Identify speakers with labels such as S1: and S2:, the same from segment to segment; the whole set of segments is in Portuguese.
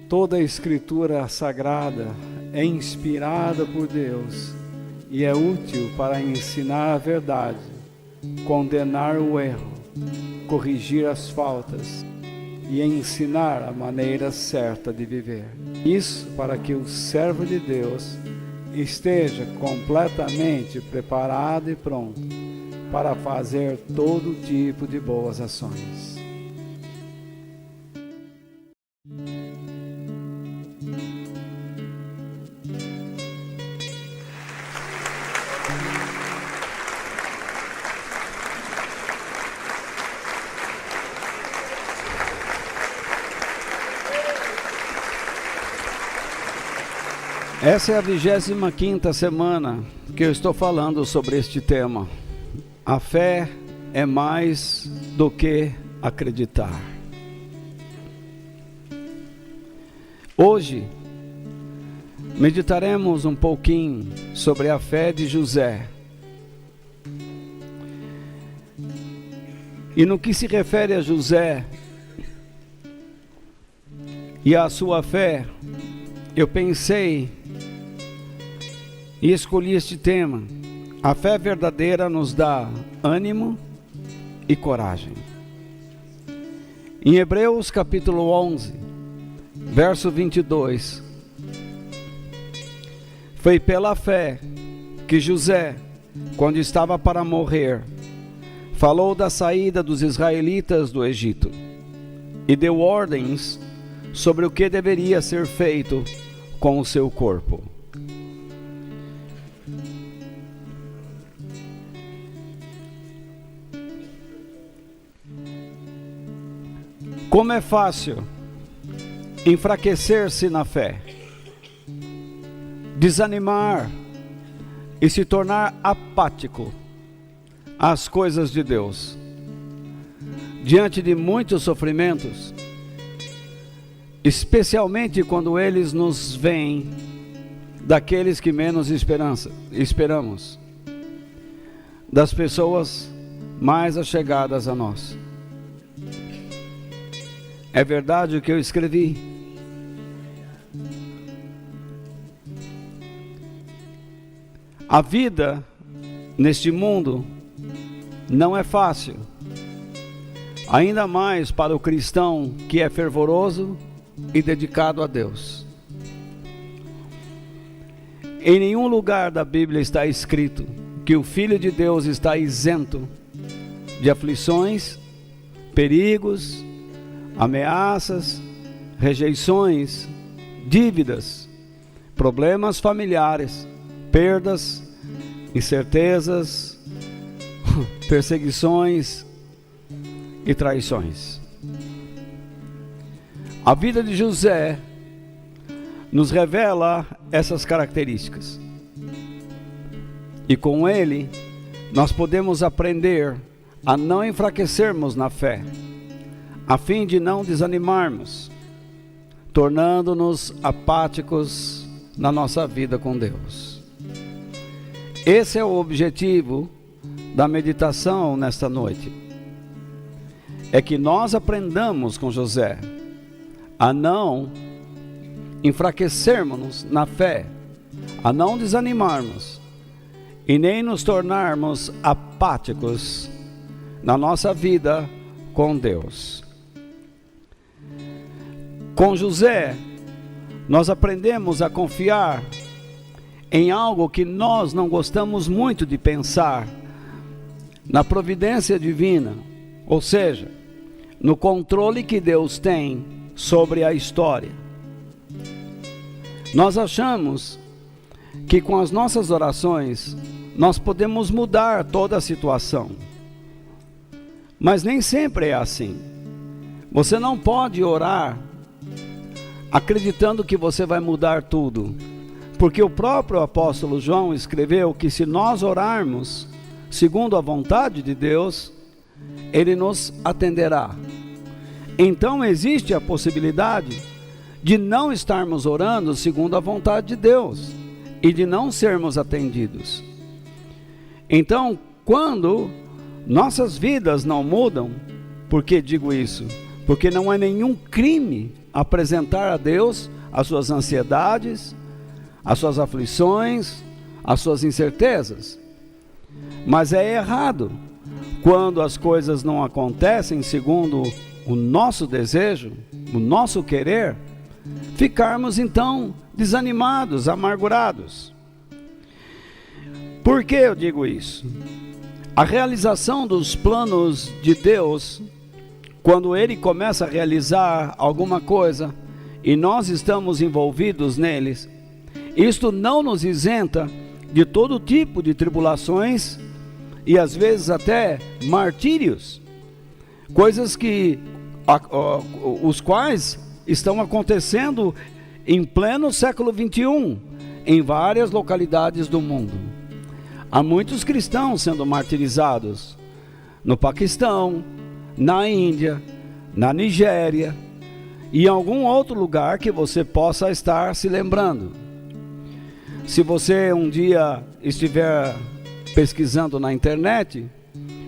S1: Toda a Escritura Sagrada é inspirada por Deus e é útil para ensinar a verdade, condenar o erro, corrigir as faltas e ensinar a maneira certa de viver. Isso para que o servo de Deus esteja completamente preparado e pronto para fazer todo tipo de boas ações. Essa é a 25ª semana que eu estou falando sobre este tema. A fé é mais do que acreditar. Hoje, meditaremos um pouquinho sobre a fé de José. E no que se refere a José e à sua fé, eu pensei e escolhi este tema. A fé verdadeira nos dá ânimo e coragem. Em Hebreus capítulo 11, verso 22, foi pela fé que José, quando estava para morrer, falou da saída dos israelitas do Egito e deu ordens sobre o que deveria ser feito com o seu corpo. Como é fácil enfraquecer-se na fé, desanimar e se tornar apático às coisas de Deus. Diante de muitos sofrimentos, especialmente quando eles nos vêm daqueles que menos esperamos, das pessoas mais allegadas a nós. É verdade o que eu escrevi. A vida neste mundo não é fácil, ainda mais para o cristão que é fervoroso e dedicado a Deus. Em nenhum lugar da Bíblia está escrito que o Filho de Deus está isento de aflições, perigos, ameaças, rejeições, dívidas, problemas familiares, perdas, incertezas, perseguições e traições. A vida de José nos revela essas características. E com ele, nós podemos aprender a não enfraquecermos na fé, a fim de não desanimarmos, tornando-nos apáticos na nossa vida com Deus. Esse é o objetivo da meditação nesta noite. É que nós aprendamos com José a não enfraquecermos na fé, a não desanimarmos e nem nos tornarmos apáticos na nossa vida com Deus. Com José, nós aprendemos a confiar em algo que nós não gostamos muito de pensar, na providência divina, ou seja, no controle que Deus tem sobre a história. Nós achamos que com as nossas orações nós podemos mudar toda a situação, mas nem sempre é assim. Você não pode orar acreditando que você vai mudar tudo, Porque o próprio apóstolo João escreveu que se nós orarmos segundo a vontade de Deus, Ele nos atenderá. Então existe a possibilidade de não estarmos orando segundo a vontade de Deus e de não sermos atendidos. Então, quando nossas vidas não mudam, por que digo isso? Porque não é nenhum crime apresentar a Deus as suas ansiedades, as suas aflições, as suas incertezas. Mas é errado quando as coisas não acontecem segundo o nosso desejo, o nosso querer, ficarmos então desanimados, amargurados. Por que eu digo isso? A realização dos planos de Deus, quando Ele começa a realizar alguma coisa e nós estamos envolvidos neles, isto não nos isenta de todo tipo de tribulações e às vezes até martírios, coisas que os quais estão acontecendo em pleno século 21 em várias localidades do mundo. Há muitos cristãos sendo martirizados no Paquistão, na Índia, na Nigéria e em algum outro lugar que você possa estar se lembrando. Se você um dia estiver pesquisando na internet,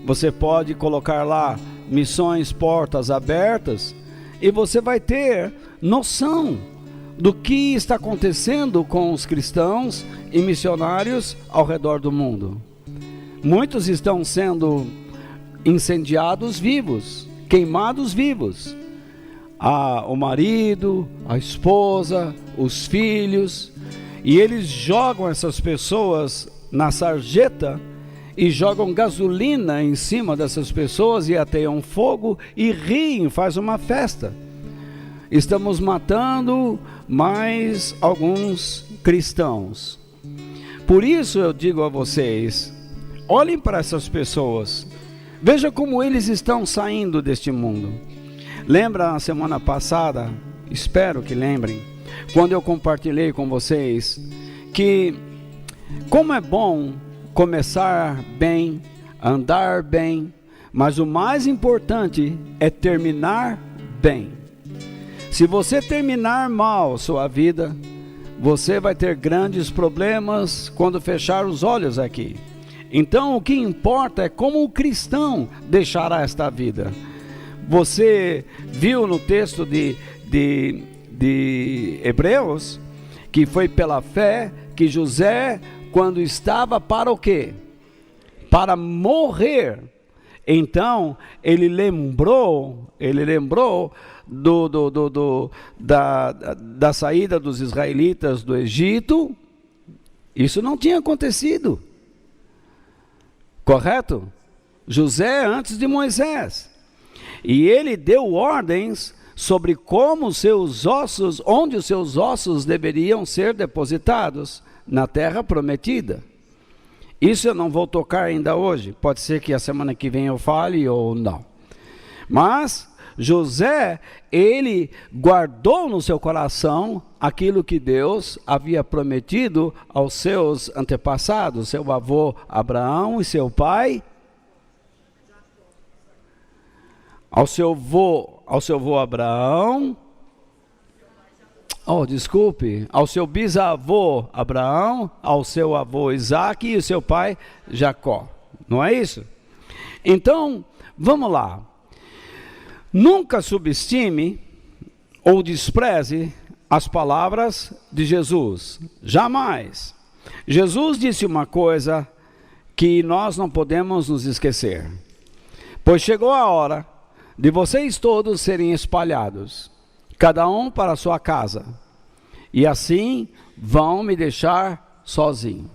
S1: você pode colocar lá Missões Portas Abertas e você vai ter noção do que está acontecendo com os cristãos e missionários ao redor do mundo. Muitos estão sendo incendiados vivos, queimados vivos. O marido, a esposa, os filhos, e eles jogam essas pessoas na sarjeta e jogam gasolina em cima dessas pessoas e ateiam fogo e riem, faz uma festa. Estamos matando mais alguns cristãos. Por isso eu digo a vocês, olhem para essas pessoas, veja como eles estão saindo deste mundo. Lembra na semana passada, espero que lembrem, quando eu compartilhei com vocês que como é bom começar bem, andar bem, mas o mais importante é terminar bem. Se você terminar mal sua vida, você vai ter grandes problemas quando fechar os olhos aqui. Então o que importa é como o cristão deixará esta vida. Você viu no texto de Hebreus que foi pela fé que José, quando estava para o quê? Para morrer. Então ele lembrou da saída dos israelitas do Egito. Isso não tinha acontecido, correto? José antes de Moisés, e ele deu ordens sobre como os seus ossos, onde os seus ossos deveriam ser depositados na terra prometida. Isso eu não vou tocar ainda hoje, pode ser que a semana que vem eu fale ou não. Mas José, ele guardou no seu coração aquilo que Deus havia prometido aos seus antepassados, seu avô Abraão e seu pai, ao seu avô Abraão, ao seu bisavô Abraão, ao seu avô Isaque e o seu pai Jacó, não é isso? Então, vamos lá. Nunca subestime ou despreze as palavras de Jesus, jamais. Jesus disse uma coisa que nós não podemos nos esquecer: pois chegou a hora de vocês todos serem espalhados, cada um para a sua casa, e assim vão me deixar sozinho.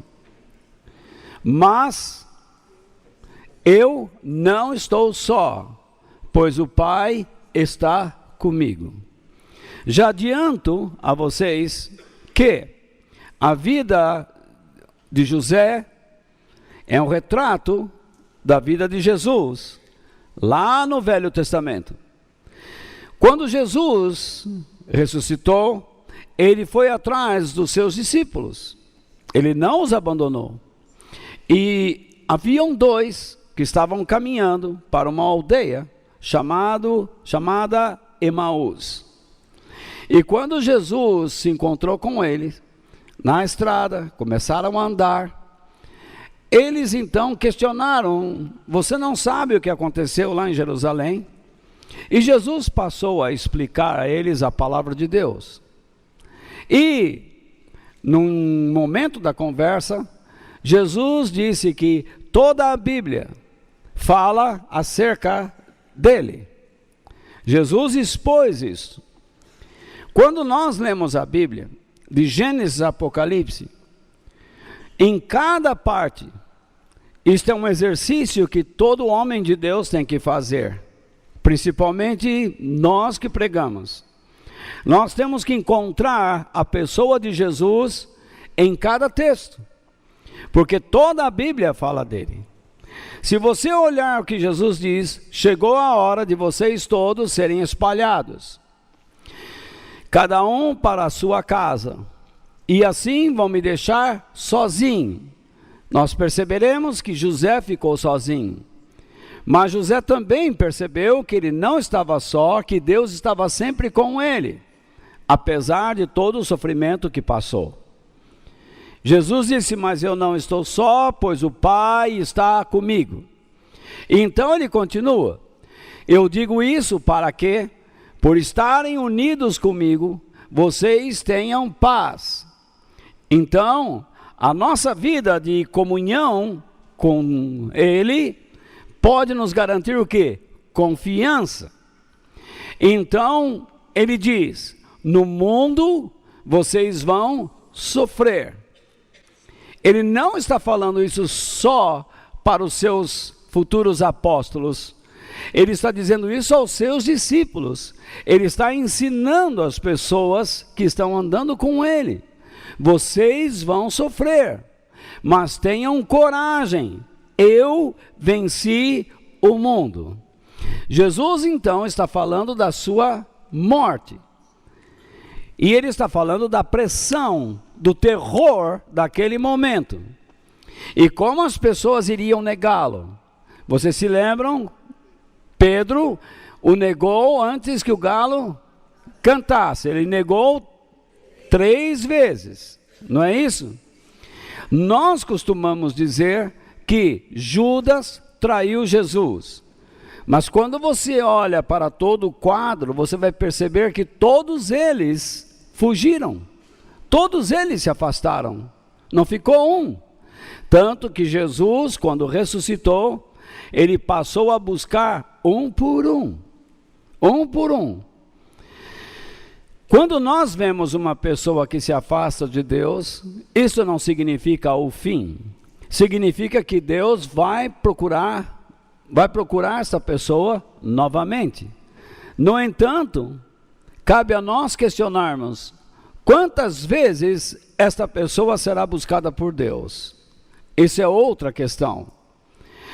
S1: Mas eu não estou só, pois o Pai está comigo. Já adianto a vocês que a vida de José é um retrato da vida de Jesus, lá no Velho Testamento. Quando Jesus ressuscitou, ele foi atrás dos seus discípulos. Ele não os abandonou. E haviam dois que estavam caminhando para uma aldeia chamada Emaús. E quando Jesus se encontrou com eles, na estrada, começaram a andar, eles então questionaram: você não sabe o que aconteceu lá em Jerusalém? E Jesus passou a explicar a eles a palavra de Deus. E, num momento da conversa, Jesus disse que toda a Bíblia fala acerca dele. Jesus expôs isso. Quando nós lemos a Bíblia, de Gênesis a Apocalipse, em cada parte, isto é um exercício que todo homem de Deus tem que fazer, principalmente nós que pregamos. Nós temos que encontrar a pessoa de Jesus em cada texto, porque toda a Bíblia fala dele. Se você olhar o que Jesus diz, chegou a hora de vocês todos serem espalhados, cada um para a sua casa, e assim vão me deixar sozinho. Nós perceberemos que José ficou sozinho, mas José também percebeu que ele não estava só, que Deus estava sempre com ele, apesar de todo o sofrimento que passou. Jesus disse: mas eu não estou só, pois o Pai está comigo. E então ele continua: eu digo isso para que, por estarem unidos comigo, vocês tenham paz. Então, a nossa vida de comunhão com Ele pode nos garantir o quê? Confiança. Então, ele diz: no mundo vocês vão sofrer. Ele não está falando isso só para os seus futuros apóstolos. Ele está dizendo isso aos seus discípulos. Ele está ensinando as pessoas que estão andando com ele: vocês vão sofrer, mas tenham coragem, eu venci o mundo. Jesus então está falando da sua morte. E ele está falando da pressão, do terror daquele momento. E como as pessoas iriam negá-lo. Vocês se lembram? Pedro o negou antes que o galo cantasse. Ele negou 3 vezes, não é isso? Nós costumamos dizer que Judas traiu Jesus. Mas quando você olha para todo o quadro, você vai perceber que todos eles fugiram. Todos eles se afastaram. Não ficou um. Tanto que Jesus, quando ressuscitou, ele passou a buscar um por um. Um por um. Quando nós vemos uma pessoa que se afasta de Deus, isso não significa o fim. Significa que Deus vai procurar essa pessoa novamente. No entanto, cabe a nós questionarmos: quantas vezes esta pessoa será buscada por Deus? Isso é outra questão.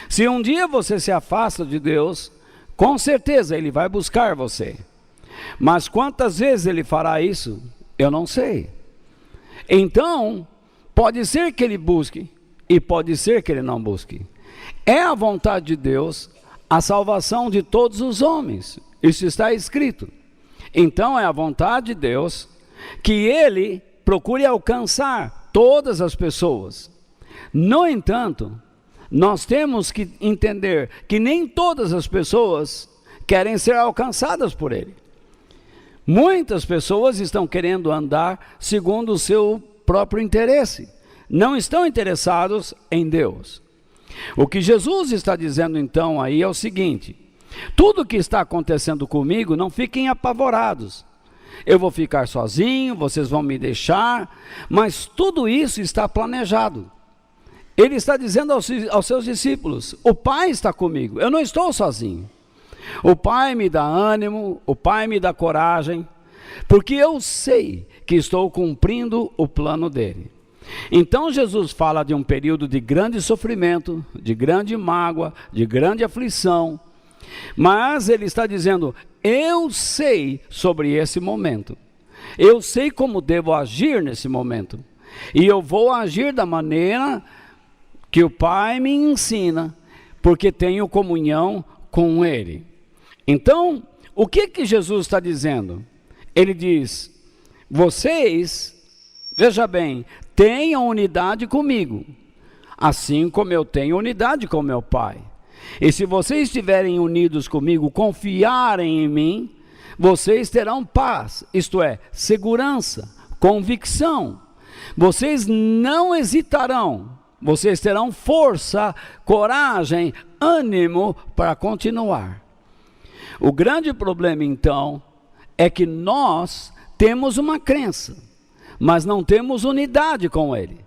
S1: Se um dia você se afasta de Deus, com certeza Ele vai buscar você. Mas quantas vezes Ele fará isso? Eu não sei. Então, pode ser que Ele busque e pode ser que Ele não busque. É a vontade de Deus a salvação de todos os homens. Isso está escrito. Então é a vontade de Deus que Ele procure alcançar todas as pessoas. No entanto, nós temos que entender que nem todas as pessoas querem ser alcançadas por Ele. Muitas pessoas estão querendo andar segundo o seu próprio interesse. Não estão interessados em Deus. O que Jesus está dizendo então aí é o seguinte: tudo que está acontecendo comigo, não fiquem apavorados. Eu vou ficar sozinho, vocês vão me deixar, mas tudo isso está planejado. Ele está dizendo aos seus discípulos: o Pai está comigo, eu não estou sozinho. O Pai me dá ânimo, o Pai me dá coragem, porque eu sei que estou cumprindo o plano dele. Então Jesus fala de um período de grande sofrimento, de grande mágoa, de grande aflição, mas ele está dizendo: eu sei sobre esse momento, Eu sei como devo agir nesse momento. E eu vou agir da maneira que o Pai me ensina, porque tenho comunhão com Ele. Então, o que Jesus está dizendo? Ele diz, vocês, veja bem, tenham unidade comigo, assim como eu tenho unidade com meu Pai. E se vocês estiverem unidos comigo, confiarem em mim, vocês terão paz, isto é, segurança, convicção. Vocês não hesitarão, vocês terão força, coragem, ânimo para continuar. O grande problema então é que nós temos uma crença, mas não temos unidade com Ele.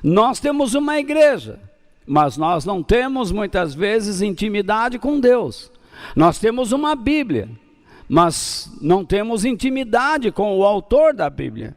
S1: Nós temos uma igreja, mas nós não temos muitas vezes intimidade com Deus. Nós temos uma Bíblia, mas não temos intimidade com o autor da Bíblia.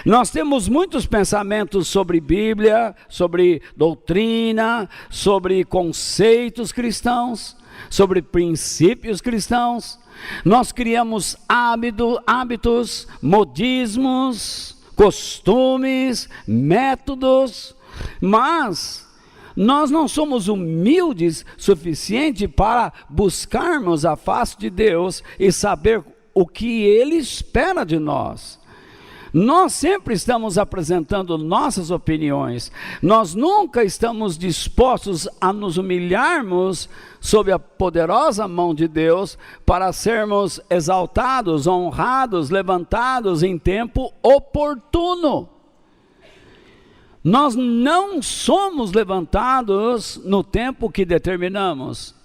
S1: Nós temos muitos pensamentos sobre Bíblia, sobre doutrina, sobre conceitos cristãos, sobre princípios cristãos. Nós criamos hábitos, modismos, costumes, métodos, mas nós não somos humildes suficiente para buscarmos a face de Deus e saber o que Ele espera de nós. Nós sempre estamos apresentando nossas opiniões, nós nunca estamos dispostos a nos humilharmos sob a poderosa mão de Deus para sermos exaltados, honrados, levantados em tempo oportuno. Nós não somos levantados no tempo que determinamos,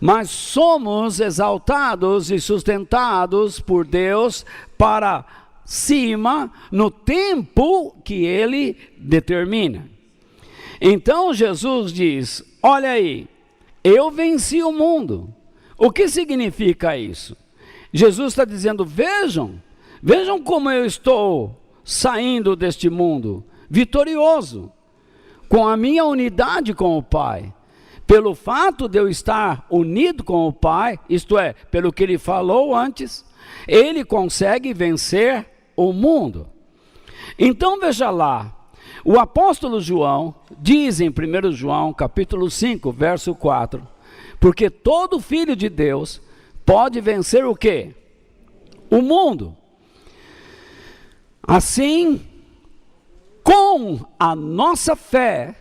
S1: mas somos exaltados e sustentados por Deus para cima no tempo que Ele determina. Então Jesus diz, olha aí, eu venci o mundo. O que significa isso? Jesus está dizendo, vejam como eu estou saindo deste mundo, vitorioso, com a minha unidade com o Pai. Pelo fato de eu estar unido com o Pai, isto é, pelo que Ele falou antes, Ele consegue vencer o mundo. Então veja lá, o apóstolo João diz em 1 João capítulo 5, verso 4, porque todo filho de Deus pode vencer o quê? O mundo. Assim, com a nossa fé,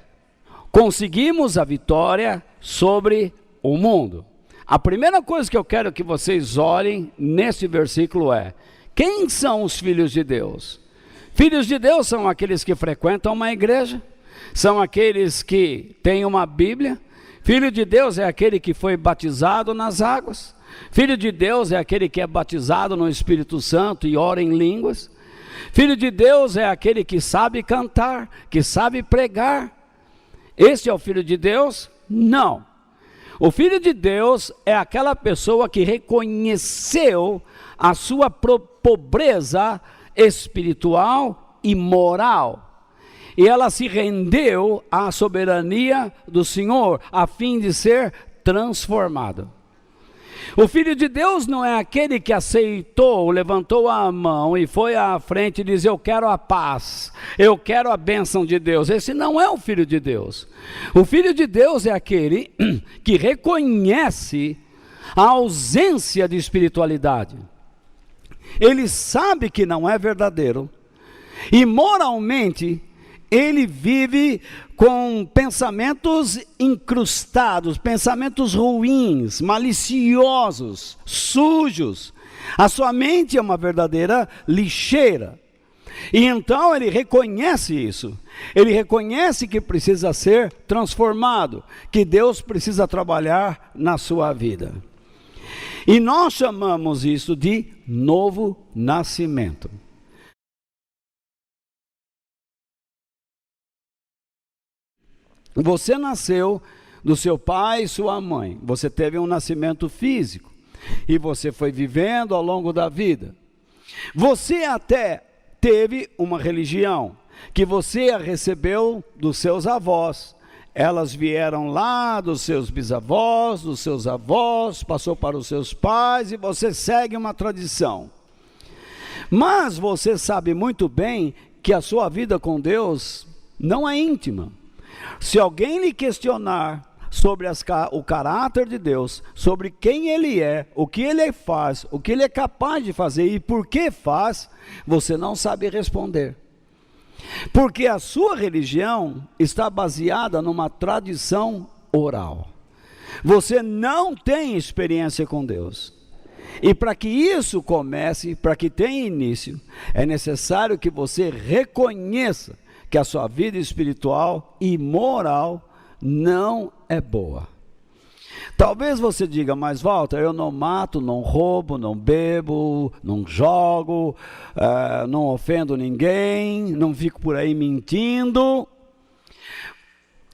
S1: conseguimos a vitória sobre o mundo. A primeira coisa que eu quero que vocês olhem nesse versículo é, quem são os filhos de Deus? Filhos de Deus são aqueles que frequentam uma igreja, são aqueles que têm uma Bíblia. Filho de Deus é aquele que foi batizado nas águas. Filho de Deus é aquele que é batizado no Espírito Santo e ora em línguas. Filho de Deus é aquele que sabe cantar, que sabe pregar. Esse é o filho de Deus? Não. O filho de Deus é aquela pessoa que reconheceu a sua pobreza espiritual e moral, e ela se rendeu à soberania do Senhor, a fim de ser transformado. O filho de Deus não é aquele que aceitou, levantou a mão e foi à frente e diz, eu quero a paz, eu quero a bênção de Deus. Esse não é o filho de Deus. O filho de Deus é aquele que reconhece a ausência de espiritualidade. Ele sabe que não é verdadeiro e moralmente ele vive com pensamentos incrustados, pensamentos ruins, maliciosos, sujos. A sua mente é uma verdadeira lixeira. E então ele reconhece isso. Ele reconhece que precisa ser transformado, que Deus precisa trabalhar na sua vida. E nós chamamos isso de novo nascimento. Você nasceu do seu pai e sua mãe, você teve um nascimento físico, e você foi vivendo ao longo da vida. Você até teve uma religião, que você a recebeu dos seus avós. Elas vieram lá dos seus bisavós, dos seus avós, passou para os seus pais, e você segue uma tradição. Mas você sabe muito bem que a sua vida com Deus não é íntima. Se alguém lhe questionar sobre o caráter de Deus, sobre quem Ele é, o que Ele faz, o que Ele é capaz de fazer e por que faz, você não sabe responder. Porque a sua religião está baseada numa tradição oral. Você não tem experiência com Deus. E para que isso comece, para que tenha início, é necessário que você reconheça que a sua vida espiritual e moral não é boa. Talvez você diga, mas Walter, eu não mato, não roubo, não bebo, não jogo, não ofendo ninguém, não fico por aí mentindo.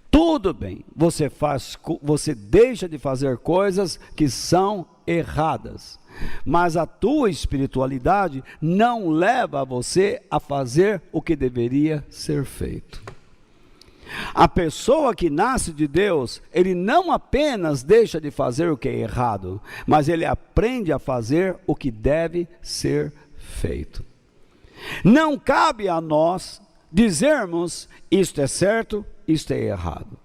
S1: Tudo bem, você deixa de fazer coisas que são erradas, mas a tua espiritualidade não leva você a fazer o que deveria ser feito. A pessoa que nasce de Deus, ele não apenas deixa de fazer o que é errado, mas ele aprende a fazer o que deve ser feito. Não cabe a nós dizermos isto é certo, isto é errado.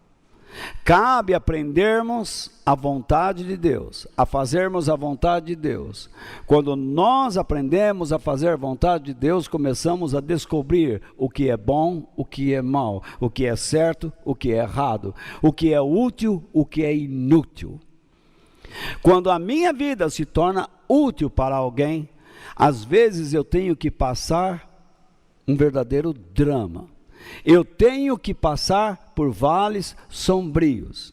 S1: Cabe aprendermos a vontade de Deus, a fazermos a vontade de Deus. Quando nós aprendemos a fazer a vontade de Deus, começamos a descobrir o que é bom, o que é mal, o que é certo, o que é errado, o que é útil, o que é inútil. Quando a minha vida se torna útil para alguém, às vezes eu tenho que passar um verdadeiro drama. Eu tenho que passar por vales sombrios,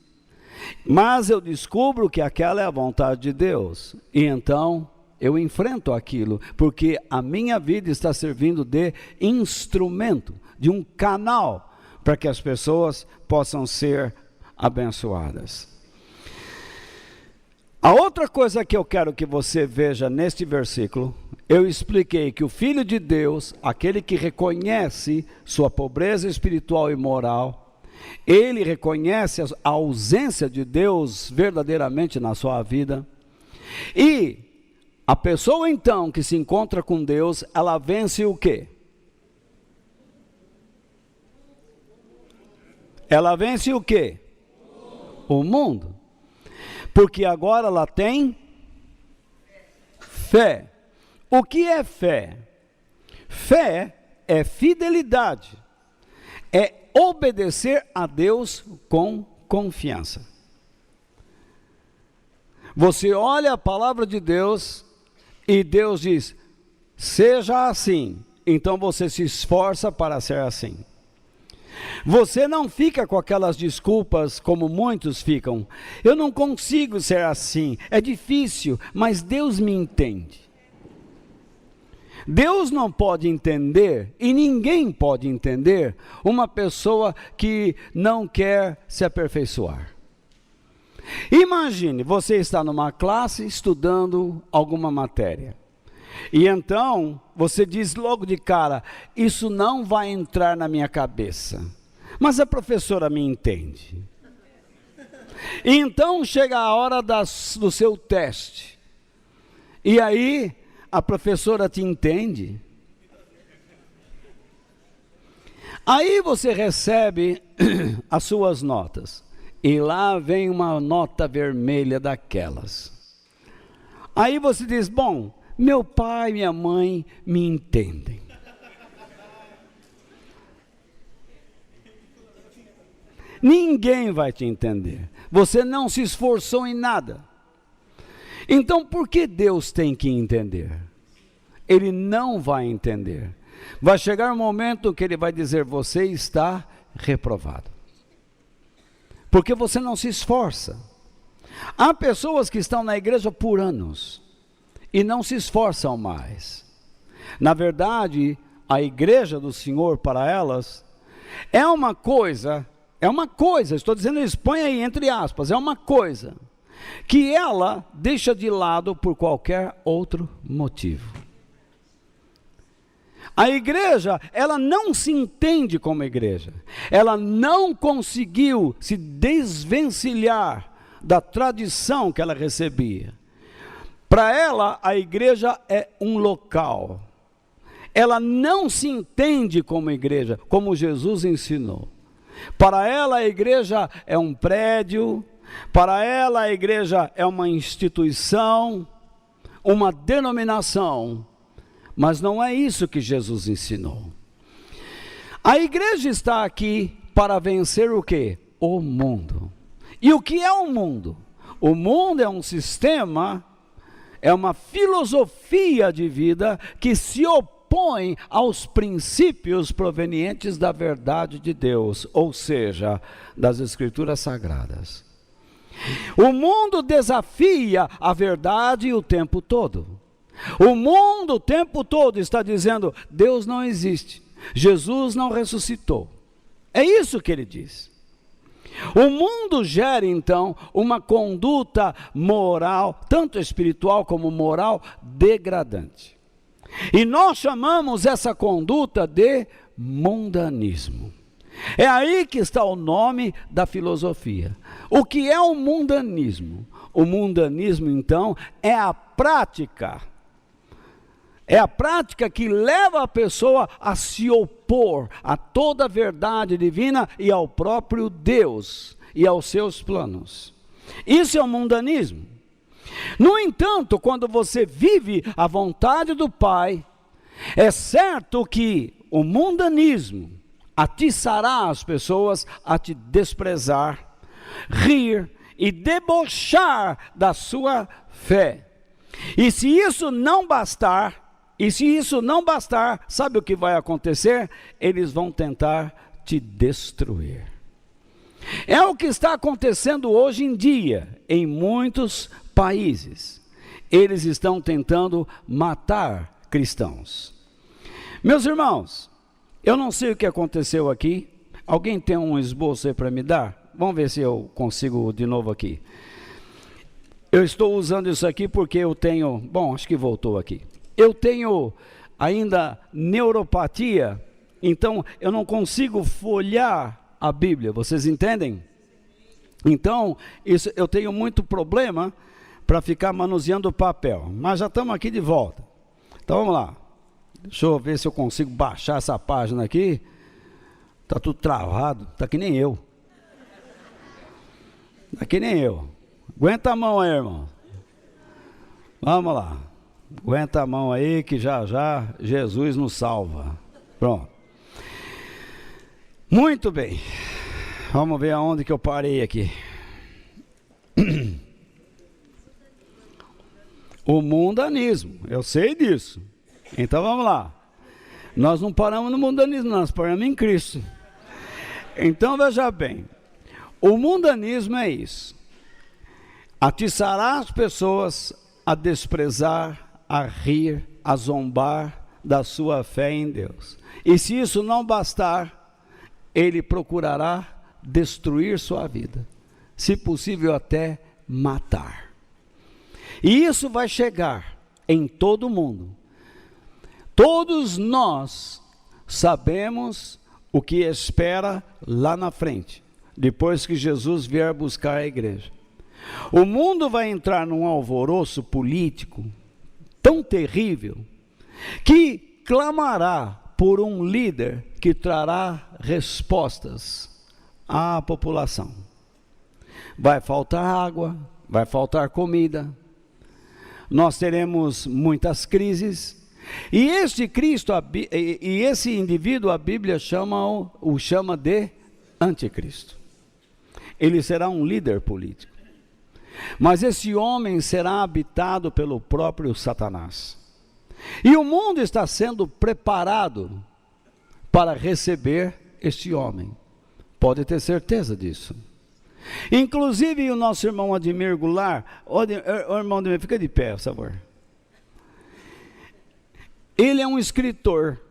S1: mas eu descubro que aquela é a vontade de Deus, e então eu enfrento aquilo, porque a minha vida está servindo de instrumento, de um canal, para que as pessoas possam ser abençoadas. A outra coisa que eu quero que você veja neste versículo, eu expliquei que o Filho de Deus, aquele que reconhece sua pobreza espiritual e moral, ele reconhece a ausência de Deus verdadeiramente na sua vida, e a pessoa então que se encontra com Deus, ela vence o quê? Ela vence o quê? O mundo. Porque agora ela tem fé. O que é fé? Fé é fidelidade, é obedecer a Deus com confiança. Você olha a palavra de Deus e Deus diz, seja assim, então você se esforça para ser assim. Você não fica com aquelas desculpas como muitos ficam. Eu não consigo ser assim, é difícil, mas Deus me entende. Deus não pode entender, e ninguém pode entender, uma pessoa que não quer se aperfeiçoar. Imagine, você está numa classe estudando alguma matéria. E então, você diz logo de cara, isso não vai entrar na minha cabeça. Mas a professora me entende. E então chega a hora do seu teste. E aí, a professora te entende. Aí você recebe as suas notas. E lá vem uma nota vermelha daquelas. Aí você diz, bom, meu pai e minha mãe me entendem. Ninguém vai te entender. Você não se esforçou em nada. Então, por que Deus tem que entender? Ele não vai entender. Vai chegar um momento que Ele vai dizer, você está reprovado. Porque você não se esforça. Há pessoas que estão na igreja por anos e não se esforçam mais. Na verdade, a igreja do Senhor para elas é uma coisa, estou dizendo isso, põe aí entre aspas, é uma coisa que ela deixa de lado por qualquer outro motivo. A igreja, ela não se entende como igreja, ela não conseguiu se desvencilhar da tradição que ela recebia. Para ela, a igreja é um local, ela não se entende como igreja, como Jesus ensinou. Para ela a igreja é um prédio, para ela a igreja é uma instituição, uma denominação, mas não é isso que Jesus ensinou. A igreja está aqui para vencer o quê? O mundo. E o que é o mundo? O mundo é um sistema, é uma filosofia de vida que se opõe aos princípios provenientes da verdade de Deus, ou seja, das Escrituras Sagradas. O mundo desafia a verdade o tempo todo. O mundo o tempo todo está dizendo: Deus não existe, Jesus não ressuscitou. É isso que ele diz. O mundo gera então uma conduta moral, tanto espiritual como moral, degradante. E nós chamamos essa conduta de mundanismo. É aí que está o nome da filosofia. O que é o mundanismo? O mundanismo, então, é a prática. É a prática que leva a pessoa a se opor a toda a verdade divina e ao próprio Deus e aos seus planos. Isso é o mundanismo. No entanto, quando você vive a vontade do Pai, é certo que o mundanismo atiçará as pessoas a te desprezar, rir e debochar da sua fé. E se isso não bastar, sabe o que vai acontecer? Eles vão tentar te destruir. É o que está acontecendo hoje em dia em muitos países. Eles estão tentando matar cristãos. Meus irmãos, eu não sei o que aconteceu aqui. Alguém tem um esboço aí para me dar? Vamos ver se eu consigo de novo aqui. Eu estou usando isso aqui porque eu tenho... Bom, acho que voltou aqui. Eu tenho ainda neuropatia, então eu não consigo folhear a Bíblia, vocês entendem? Então, eu tenho muito problema para ficar manuseando o papel, mas já estamos aqui de volta. Então vamos lá, deixa eu ver se eu consigo baixar essa página aqui. Está tudo travado, está que nem eu. Está que nem eu. Aguenta a mão aí, irmão. Vamos lá. Aguenta a mão aí que já já Jesus nos salva. Pronto. Muito bem. Vamos ver aonde que eu parei aqui. O mundanismo, eu sei disso. Então vamos lá. Nós não paramos no mundanismo, nós paramos em Cristo. Então veja bem. O mundanismo é isso. Atiçará as pessoas a desprezar, a rir, a zombar da sua fé em Deus. E se isso não bastar, ele procurará destruir sua vida, se possível até matar. E isso vai chegar em todo mundo. Todos nós sabemos o que espera lá na frente, depois que Jesus vier buscar a igreja. O mundo vai entrar num alvoroço político tão terrível que clamará por um líder que trará respostas à população. Vai faltar água, vai faltar comida, nós teremos muitas crises, e esse indivíduo a Bíblia o chama de anticristo. Ele será um líder político, mas esse homem será habitado pelo próprio Satanás. E o mundo está sendo preparado para receber este homem. Pode ter certeza disso. Inclusive o nosso irmão Ademir Goulart, irmão Ademir, fica de pé, por favor. Ele é um escritor.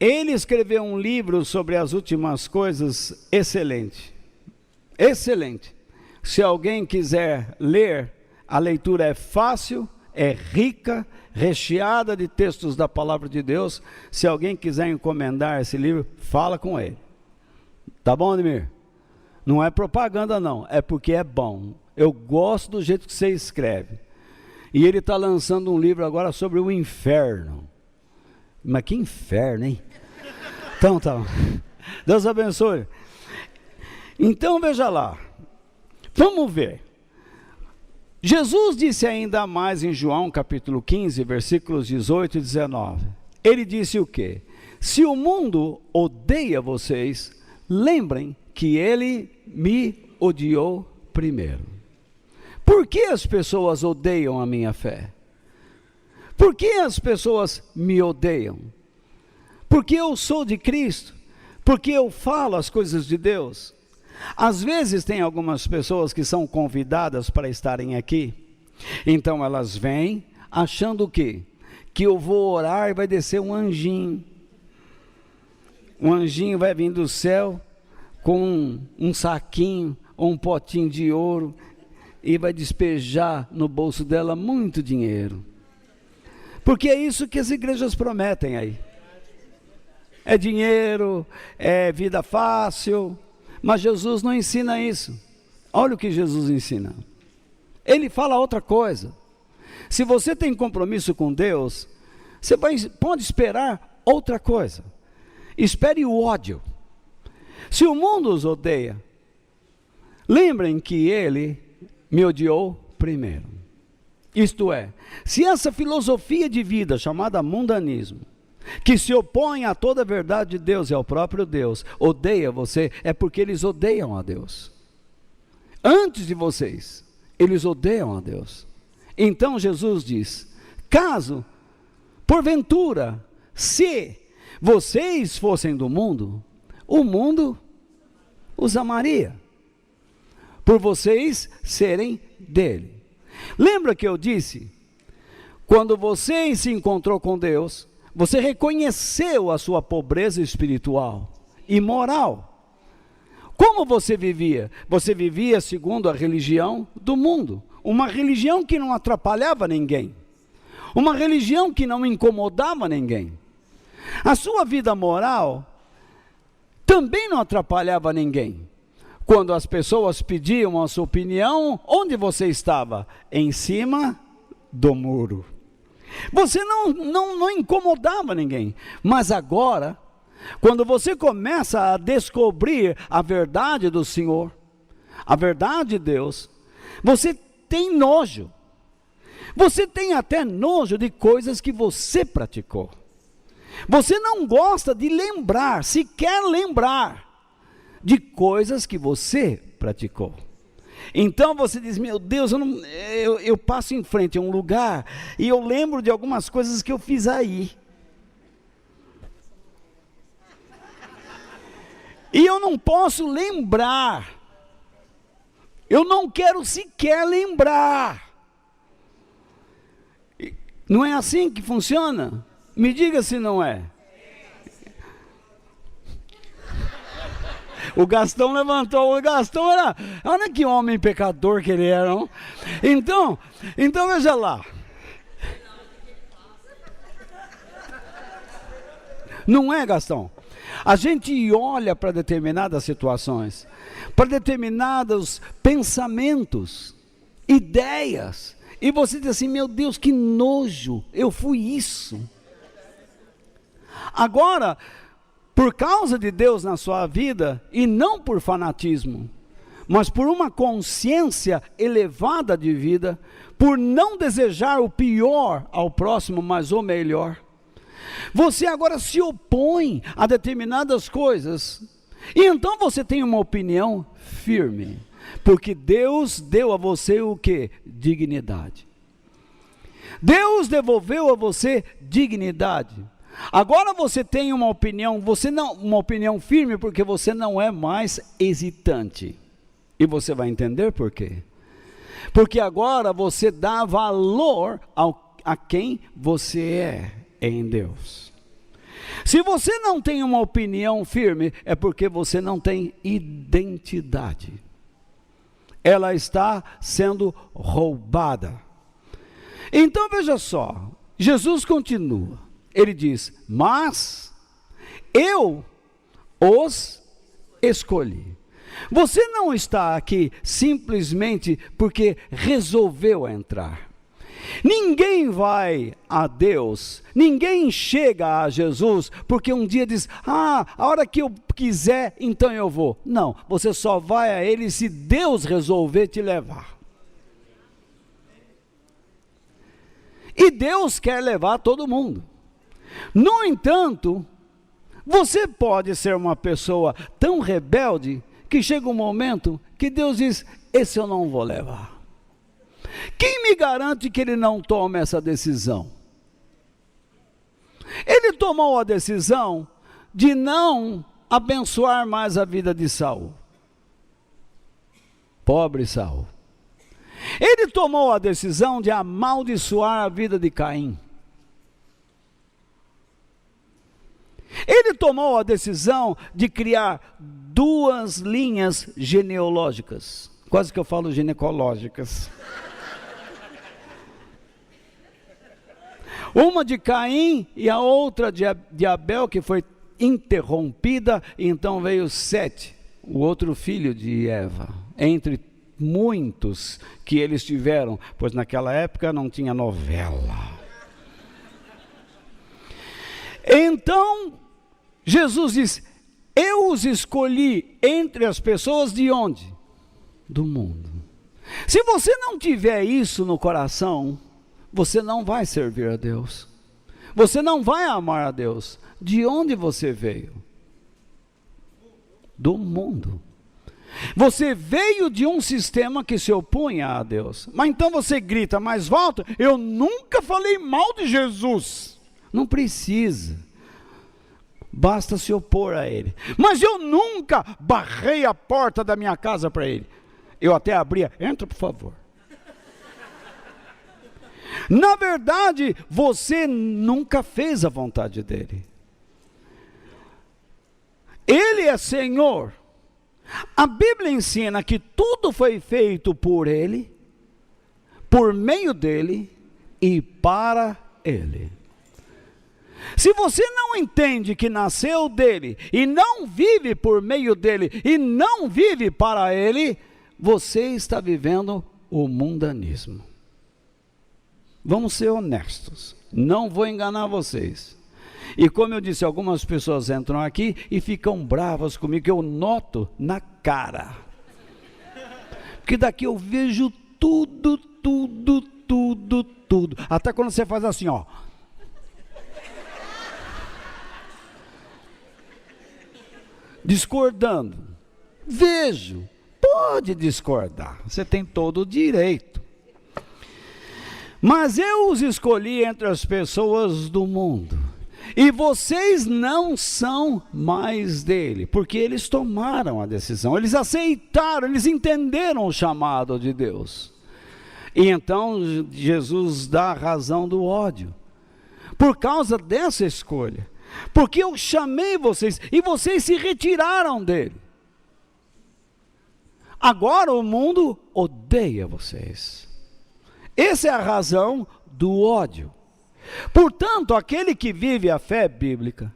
S1: Ele escreveu um livro sobre as últimas coisas excelente. Excelente. Se alguém quiser ler, a leitura é fácil, é rica, recheada de textos da palavra de Deus. Se alguém quiser encomendar esse livro, fala com ele. Tá bom, Ademir? Não é propaganda não, é porque é bom. Eu gosto do jeito que você escreve. E ele está lançando um livro agora sobre o inferno. Mas que inferno, hein? Então tá. Deus abençoe. Então veja lá. Vamos ver. Jesus disse ainda mais em João capítulo 15, versículos 18 e 19. Ele disse o quê? Se o mundo odeia vocês, lembrem que ele me odiou primeiro. Por que as pessoas odeiam a minha fé? Por que as pessoas me odeiam? Porque eu sou de Cristo, porque eu falo as coisas de Deus. Às vezes tem algumas pessoas que são convidadas para estarem aqui, então elas vêm achando o quê? Que eu vou orar e vai descer um anjinho. Um anjinho vai vir do céu com um saquinho ou um potinho de ouro e vai despejar no bolso dela muito dinheiro. Porque é isso que as igrejas prometem aí. É dinheiro, é vida fácil, mas Jesus não ensina isso. Olha o que Jesus ensina. Ele fala outra coisa. Se você tem compromisso com Deus, você pode esperar outra coisa. Espere o ódio. Se o mundo os odeia, lembrem que ele me odiou primeiro. Isto é, se essa filosofia de vida chamada mundanismo, que se opõe a toda a verdade de Deus e ao próprio Deus, odeia você, é porque eles odeiam a Deus. Antes de vocês, eles odeiam a Deus. Então Jesus diz, caso, porventura, se vocês fossem do mundo, o mundo os amaria, por vocês serem dele. Lembra que eu disse, quando você se encontrou com Deus, você reconheceu a sua pobreza espiritual e moral. Como você vivia? Você vivia segundo a religião do mundo, uma religião que não atrapalhava ninguém, uma religião que não incomodava ninguém. A sua vida moral também não atrapalhava ninguém. Quando as pessoas pediam a sua opinião, onde você estava? Em cima do muro. Você não incomodava ninguém. Mas agora, quando você começa a descobrir a verdade do Senhor, a verdade de Deus, você tem nojo. Você tem até nojo de coisas que você praticou. Você não gosta de lembrar, sequer lembrar, de coisas que você praticou. Então você diz, meu Deus, eu passo em frente a um lugar e eu lembro de algumas coisas que eu fiz aí. E eu não posso lembrar. Eu não quero sequer lembrar. Não é assim que funciona? Me diga se não é. O Gastão levantou, o Gastão era, olha que homem pecador que ele era, não? Então veja lá. Não é, Gastão? A gente olha para determinadas situações, para determinados pensamentos, ideias, e você diz assim, meu Deus, que nojo, eu fui isso. Agora, por causa de Deus na sua vida, e não por fanatismo, mas por uma consciência elevada de vida, por não desejar o pior ao próximo, mas o melhor, você agora se opõe a determinadas coisas, e então você tem uma opinião firme, porque Deus deu a você o que? Dignidade. Deus devolveu a você dignidade. Agora você tem uma opinião, uma opinião firme, porque você não é mais hesitante. E você vai entender por quê. Porque agora você dá valor a quem você é em Deus. Se você não tem uma opinião firme, é porque você não tem identidade. Ela está sendo roubada. Então veja só, Jesus continua. Ele diz, mas eu os escolhi. Você não está aqui simplesmente porque resolveu entrar. Ninguém vai a Deus, ninguém chega a Jesus, porque um dia diz, a hora que eu quiser, então eu vou. Não, você só vai a Ele se Deus resolver te levar. E Deus quer levar todo mundo. No entanto, você pode ser uma pessoa tão rebelde, que chega um momento que Deus diz, esse eu não vou levar. Quem me garante que ele não tome essa decisão? Ele tomou a decisão de não abençoar mais a vida de Saul. Pobre Saul. Ele tomou a decisão de amaldiçoar a vida de Caim. Ele tomou a decisão de criar 2 linhas genealógicas. Quase que eu falo ginecológicas. Uma de Caim e a outra de Abel, que foi interrompida, e então veio Sete, o outro filho de Eva, entre muitos que eles tiveram, pois naquela época não tinha novela. Então, Jesus diz, eu os escolhi entre as pessoas de onde? Do mundo. Se você não tiver isso no coração, você não vai servir a Deus. Você não vai amar a Deus. De onde você veio? Do mundo. Você veio de um sistema que se opunha a Deus. Mas então você grita mais alto, eu nunca falei mal de Jesus. Não precisa. Basta se opor a Ele. Mas eu nunca barrei a porta da minha casa para Ele. Eu até abria, entra por favor. Na verdade, você nunca fez a vontade dEle. Ele é Senhor. A Bíblia ensina que tudo foi feito por Ele, por meio dEle e para Ele. Se você não entende que nasceu dEle, e não vive por meio dEle, e não vive para Ele, você está vivendo o mundanismo. Vamos ser honestos, não vou enganar vocês. E como eu disse, algumas pessoas entram aqui e ficam bravas comigo, que eu noto na cara. Porque daqui eu vejo tudo. Até quando você faz assim, ó. Discordando. Vejo, pode discordar, você tem todo o direito. Mas eu os escolhi entre as pessoas do mundo, e vocês não são mais dele, porque eles tomaram a decisão, eles aceitaram, eles entenderam o chamado de Deus. E então Jesus dá a razão do ódio, por causa dessa escolha, porque eu chamei vocês, e vocês se retiraram dele. Agora o mundo odeia vocês. Essa é a razão do ódio. Portanto, aquele que vive a fé bíblica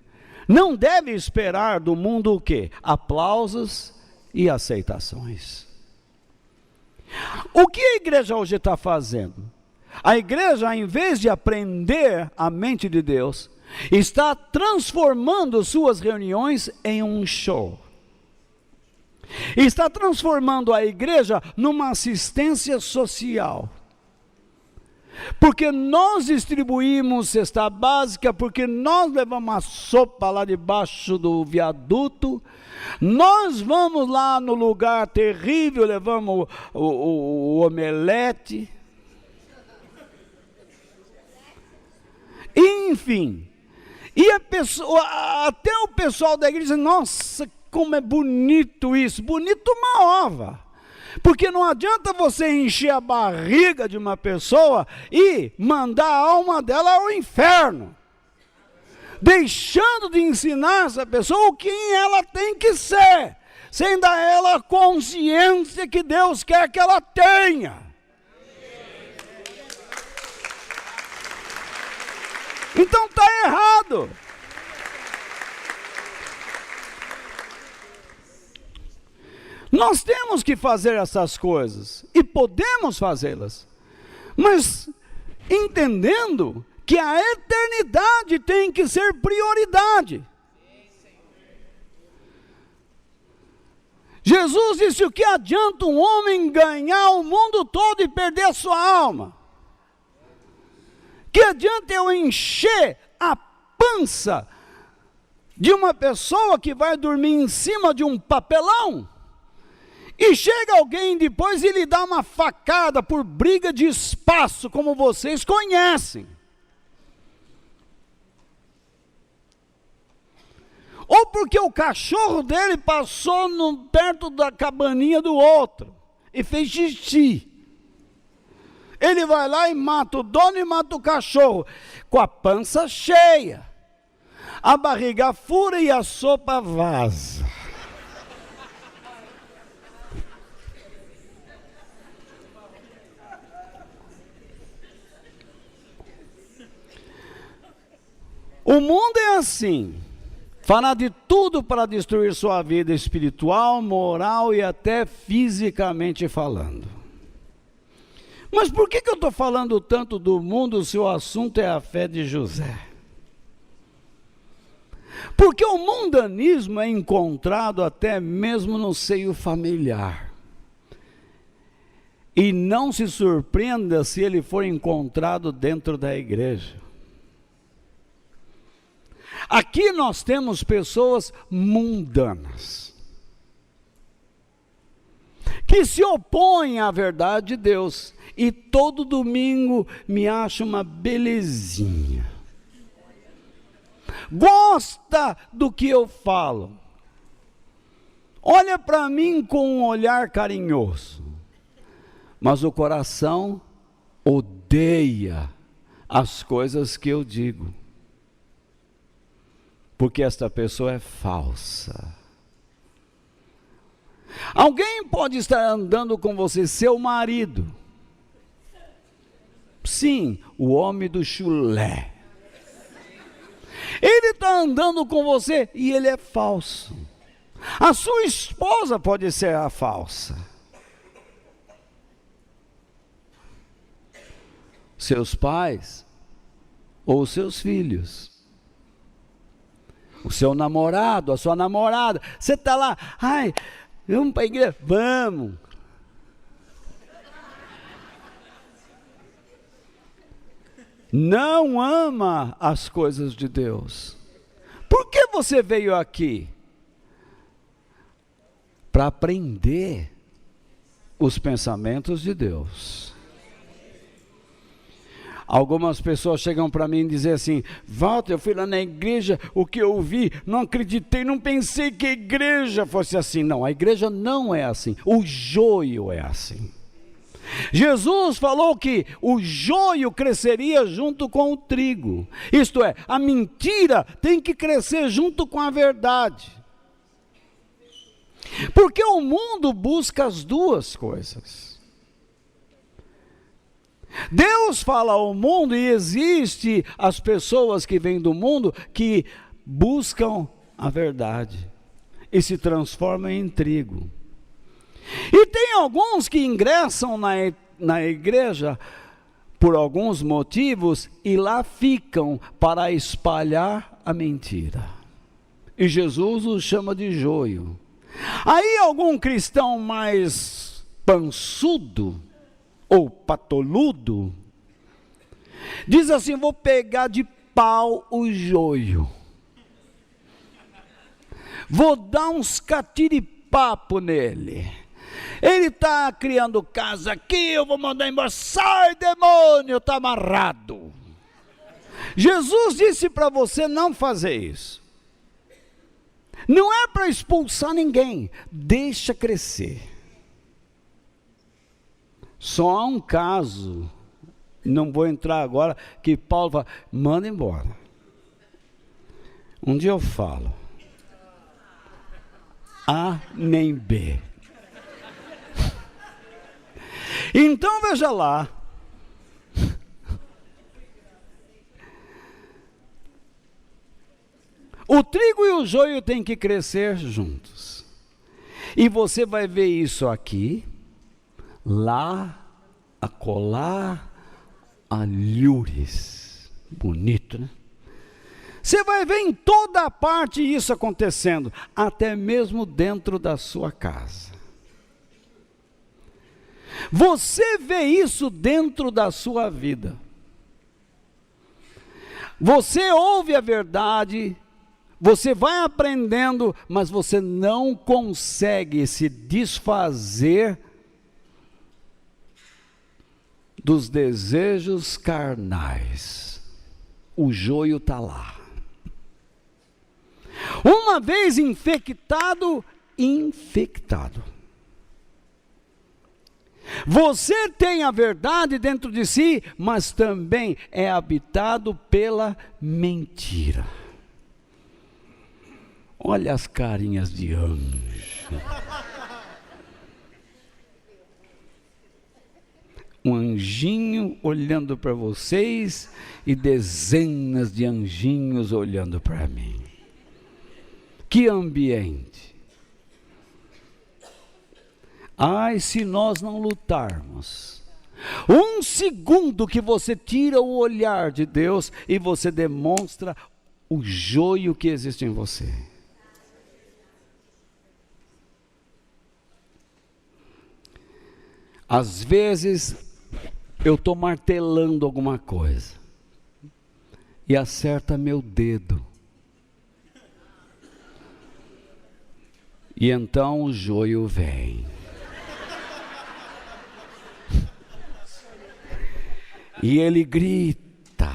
S1: não deve esperar do mundo o quê? Aplausos e aceitações. O que a igreja hoje está fazendo? A igreja, em vez de aprender a mente de Deus, está transformando suas reuniões em um show. Está transformando a igreja numa assistência social. Porque nós distribuímos cesta básica, porque nós levamos a sopa lá debaixo do viaduto, nós vamos lá no lugar terrível, levamos o omelete, enfim, e a pessoa, até o pessoal da igreja diz, nossa, como é bonito isso, bonito uma ova. Porque não adianta você encher a barriga de uma pessoa e mandar a alma dela ao inferno, deixando de ensinar essa pessoa o que ela tem que ser, sem dar a ela a consciência que Deus quer que ela tenha. Então está errado. Nós temos que fazer essas coisas, e podemos fazê-las, mas entendendo que a eternidade tem que ser prioridade. Jesus disse: o que adianta um homem ganhar o mundo todo e perder a sua alma? Que adianta eu encher a pança de uma pessoa que vai dormir em cima de um papelão, e chega alguém depois e lhe dá uma facada por briga de espaço, como vocês conhecem? Ou porque o cachorro dele passou perto da cabaninha do outro e fez xixi. Ele vai lá e mata o dono e mata o cachorro, com a pança cheia. A barriga fura e a sopa vaza. O mundo é assim. Fará de tudo para destruir sua vida espiritual, moral e até fisicamente falando. Mas por que eu estou falando tanto do mundo se o assunto é a fé de José? Porque o mundanismo é encontrado até mesmo no seio familiar. E não se surpreenda se ele for encontrado dentro da igreja. Aqui nós temos pessoas mundanas, que se opõem à verdade de Deus, e todo domingo me acha uma belezinha. Gosta do que eu falo. Olha para mim com um olhar carinhoso. Mas o coração odeia as coisas que eu digo. Porque esta pessoa é falsa. Alguém pode estar andando com você, seu marido. Sim, o homem do chulé. Ele está andando com você e ele é falso. A sua esposa pode ser a falsa. Seus pais ou seus filhos. O seu namorado, a sua namorada. Você está lá, ai, vamos para a igreja? Vamos. Não ama as coisas de Deus. Por que você veio aqui? Para aprender os pensamentos de Deus. Algumas pessoas chegam para mim e dizem assim: Walter, eu fui lá na igreja, o que eu vi, não acreditei, não pensei que a igreja fosse assim. Não, a igreja não é assim, o joio é assim. Jesus falou que o joio cresceria junto com o trigo. Isto é, a mentira tem que crescer junto com a verdade. Porque o mundo busca as duas coisas. Deus fala ao mundo e existe as pessoas que vêm do mundo que buscam a verdade e se transformam em trigo. E tem alguns que ingressam na igreja por alguns motivos e lá ficam para espalhar a mentira. E Jesus os chama de joio. Aí algum cristão mais pançudo ou patoludo diz assim: vou pegar de pau o joio. Vou dar uns catiripapo nele. Ele está criando casa aqui, eu vou mandar embora. Sai, demônio, está amarrado. Jesus disse para você não fazer isso. Não é para expulsar ninguém, deixa crescer. Só há um caso, não vou entrar agora, que Paulo fala: manda embora. Um dia eu falo, A nem B. Então veja lá, o trigo e o joio têm que crescer juntos, e você vai ver isso aqui, lá, acolá, alhures. Bonito, né? Você vai ver em toda parte isso acontecendo, até mesmo dentro da sua casa. Você vê isso dentro da sua vida. Você ouve a verdade, você vai aprendendo, mas você não consegue se desfazer dos desejos carnais. O joio está lá. Uma vez infectado. Você tem a verdade dentro de si, mas também é habitado pela mentira. Olha as carinhas de anjo. Um anjinho olhando para vocês e dezenas de anjinhos olhando para mim. Que ambiente! Ai, se nós não lutarmos. Um segundo que você tira o olhar de Deus e você demonstra o joio que existe em você. Às vezes, eu estou martelando alguma coisa e acerta meu dedo. E então o joio vem. E ele grita.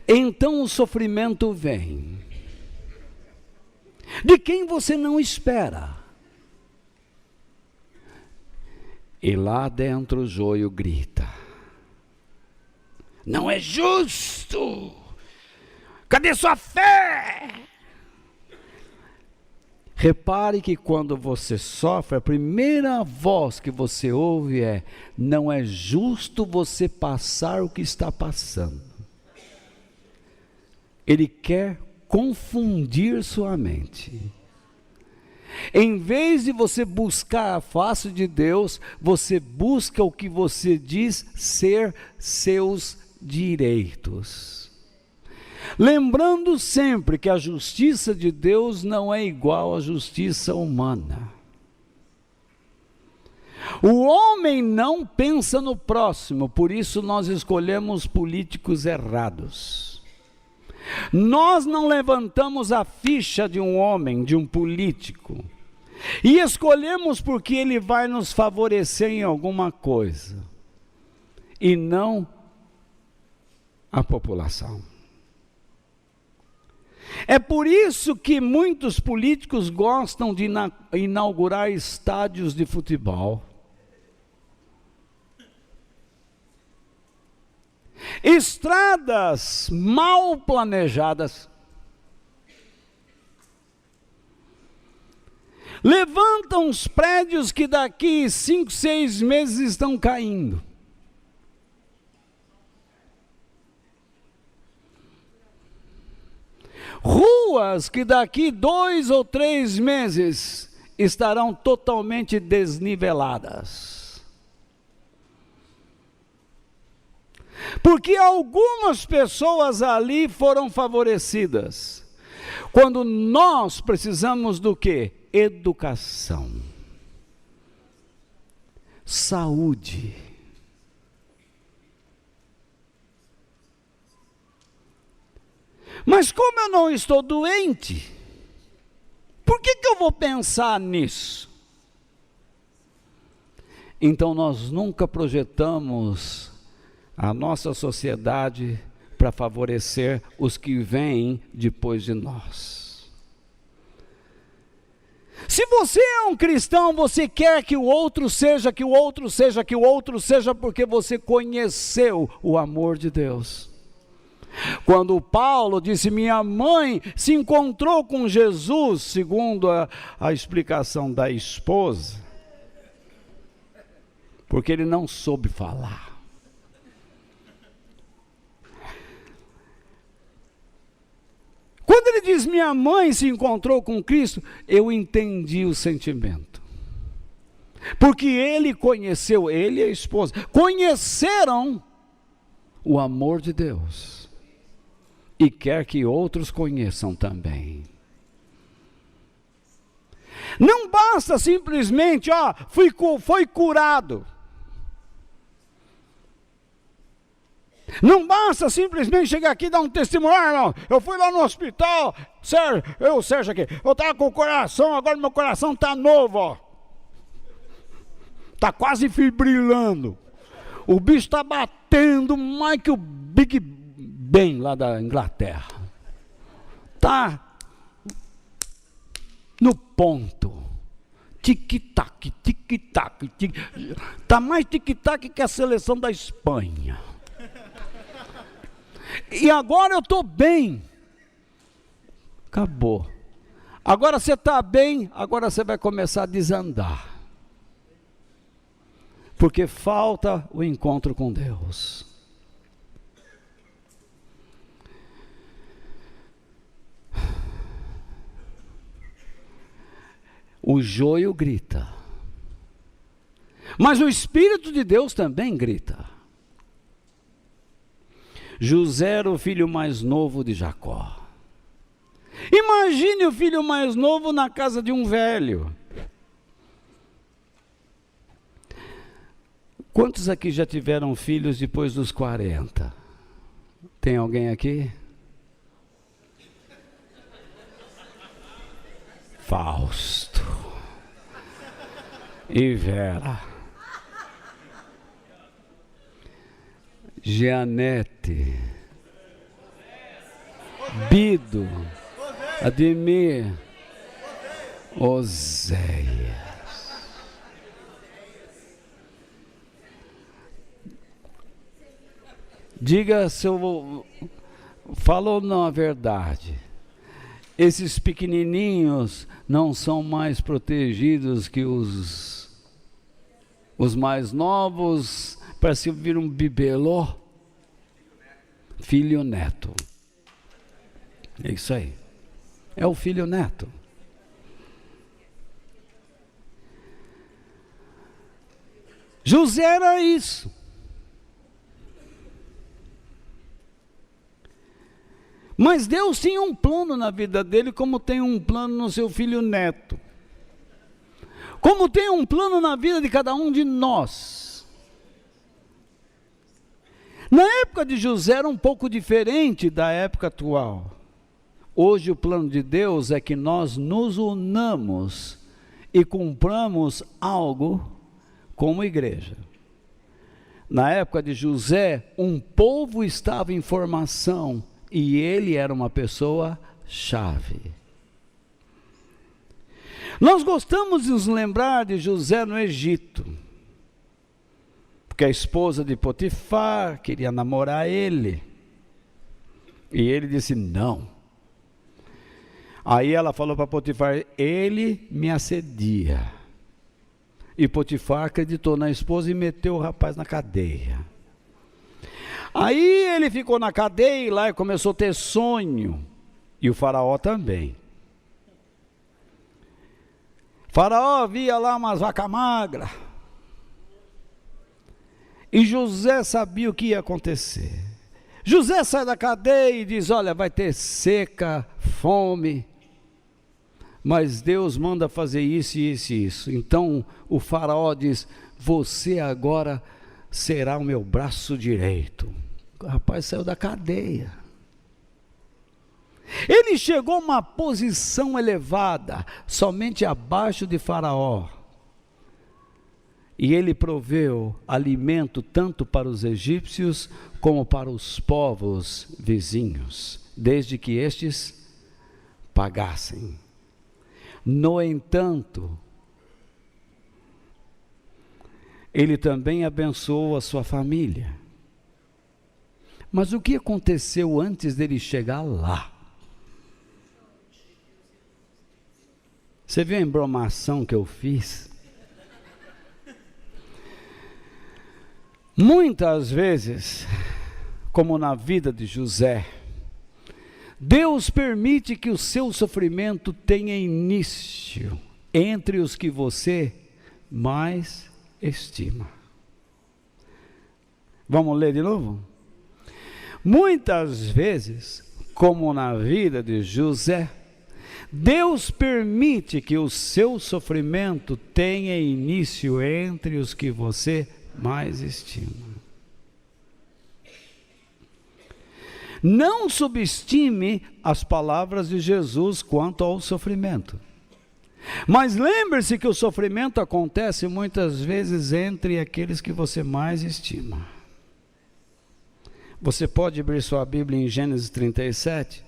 S1: Então o sofrimento vem. De quem você não espera. E lá dentro o joio grita. Não é justo! Cadê sua fé? Repare que quando você sofre, a primeira voz que você ouve é: não é justo você passar o que está passando. Ele quer confundir sua mente. Em vez de você buscar a face de Deus, você busca o que você diz ser seus direitos. Lembrando sempre que a justiça de Deus não é igual à justiça humana. O homem não pensa no próximo, por isso nós escolhemos políticos errados. Nós não levantamos a ficha de um homem, de um político, e escolhemos porque ele vai nos favorecer em alguma coisa, e não a população. É por isso que muitos políticos gostam de inaugurar estádios de futebol. Estradas mal planejadas. Levantam os prédios que daqui 5, 6 meses estão caindo. Ruas que daqui 2 ou 3 meses estarão totalmente desniveladas. Porque algumas pessoas ali foram favorecidas. Quando nós precisamos do quê? Educação. Saúde. Mas como eu não estou doente, por que eu vou pensar nisso? Então nós nunca projetamos a nossa sociedade para favorecer os que vêm depois de nós. Se você é um cristão, você quer que o outro seja, que o outro seja, que o outro seja, porque você conheceu o amor de Deus. Quando Paulo disse: minha mãe se encontrou com Jesus, segundo a explicação da esposa, porque ele não soube falar. Quando ele diz: minha mãe se encontrou com Cristo, eu entendi o sentimento. Porque ele conheceu, ele e a esposa, conheceram o amor de Deus. E quer que outros conheçam também. Não basta simplesmente, foi curado. Não basta simplesmente chegar aqui e dar um testemunho, irmão, eu fui lá no hospital, Sérgio aqui, eu estava com o coração, agora meu coração está novo, ó. Está quase fibrilando. O bicho está batendo mais que o Big Ben lá da Inglaterra. Está no ponto. Tic-tac, tic-tac, está mais tic-tac que a seleção da Espanha. E agora eu estou bem. Acabou. Agora você está bem, agora você vai começar a desandar. Porque falta o encontro com Deus. O joio grita. Mas o Espírito de Deus também grita. José era o filho mais novo de Jacó. Imagine o filho mais novo na casa de um velho. Quantos aqui já tiveram filhos depois dos 40? Tem alguém aqui? Fausto e Vera, Jeanette, Bido, Ademir, Oséias. Diga se eu falo ou não a verdade. Esses pequenininhos não são mais protegidos que os mais novos, parece vir um bibelô. Filho neto. É isso aí. É o filho neto. José era isso. Mas Deus tinha um plano na vida dele, como tem um plano no seu filho neto. Como tem um plano na vida de cada um de nós. Na época de José era um pouco diferente da época atual. Hoje o plano de Deus é que nós nos unamos e cumpramos algo como igreja. Na época de José, um povo estava em formação. E ele era uma pessoa chave. Nós gostamos de nos lembrar de José no Egito. Porque a esposa de Potifar queria namorar ele. E ele disse não. Aí ela falou para Potifar, ele me assedia. E Potifar acreditou na esposa e meteu o rapaz na cadeia. Aí ele ficou na cadeia e lá começou a ter sonho. E o faraó também. Faraó via lá umas vacas magras. E José sabia o que ia acontecer. José sai da cadeia e diz, olha, vai ter seca, fome. Mas Deus manda fazer isso e isso e isso. Então o faraó diz, você agora será o meu braço direito. O rapaz saiu da cadeia. Ele chegou a uma posição elevada, somente abaixo de Faraó. E ele proveu alimento tanto para os egípcios como para os povos vizinhos, desde que estes pagassem. No entanto, ele também abençoou a sua família. Mas o que aconteceu antes dele chegar lá? Você viu a embromação que eu fiz? Muitas vezes, como na vida de José, Deus permite que o seu sofrimento tenha início entre os que você mais estima. Vamos ler de novo? Muitas vezes, como na vida de José, Deus permite que o seu sofrimento tenha início entre os que você mais estima. Não subestime as palavras de Jesus quanto ao sofrimento. Mas lembre-se que o sofrimento acontece muitas vezes entre aqueles que você mais estima. Você pode abrir sua Bíblia em Gênesis 37?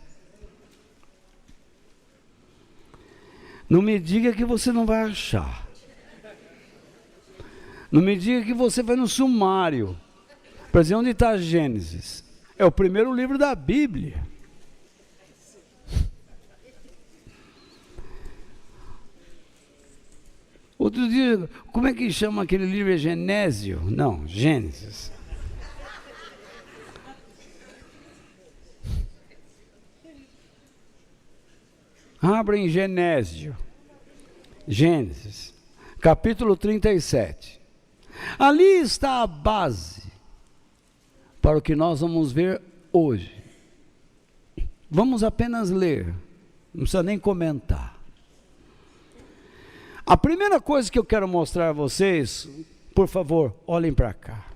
S1: Não me diga que você não vai achar. Não me diga que você vai no sumário. Para dizer onde está Gênesis. É o primeiro livro da Bíblia. Outro dia, como é que chama aquele livro? É Genésio? Não, Gênesis. Abra em Genésio. Gênesis, capítulo 37. Ali está a base para o que nós vamos ver hoje. Vamos apenas ler, não precisa nem comentar. A primeira coisa que eu quero mostrar a vocês, por favor, olhem para cá.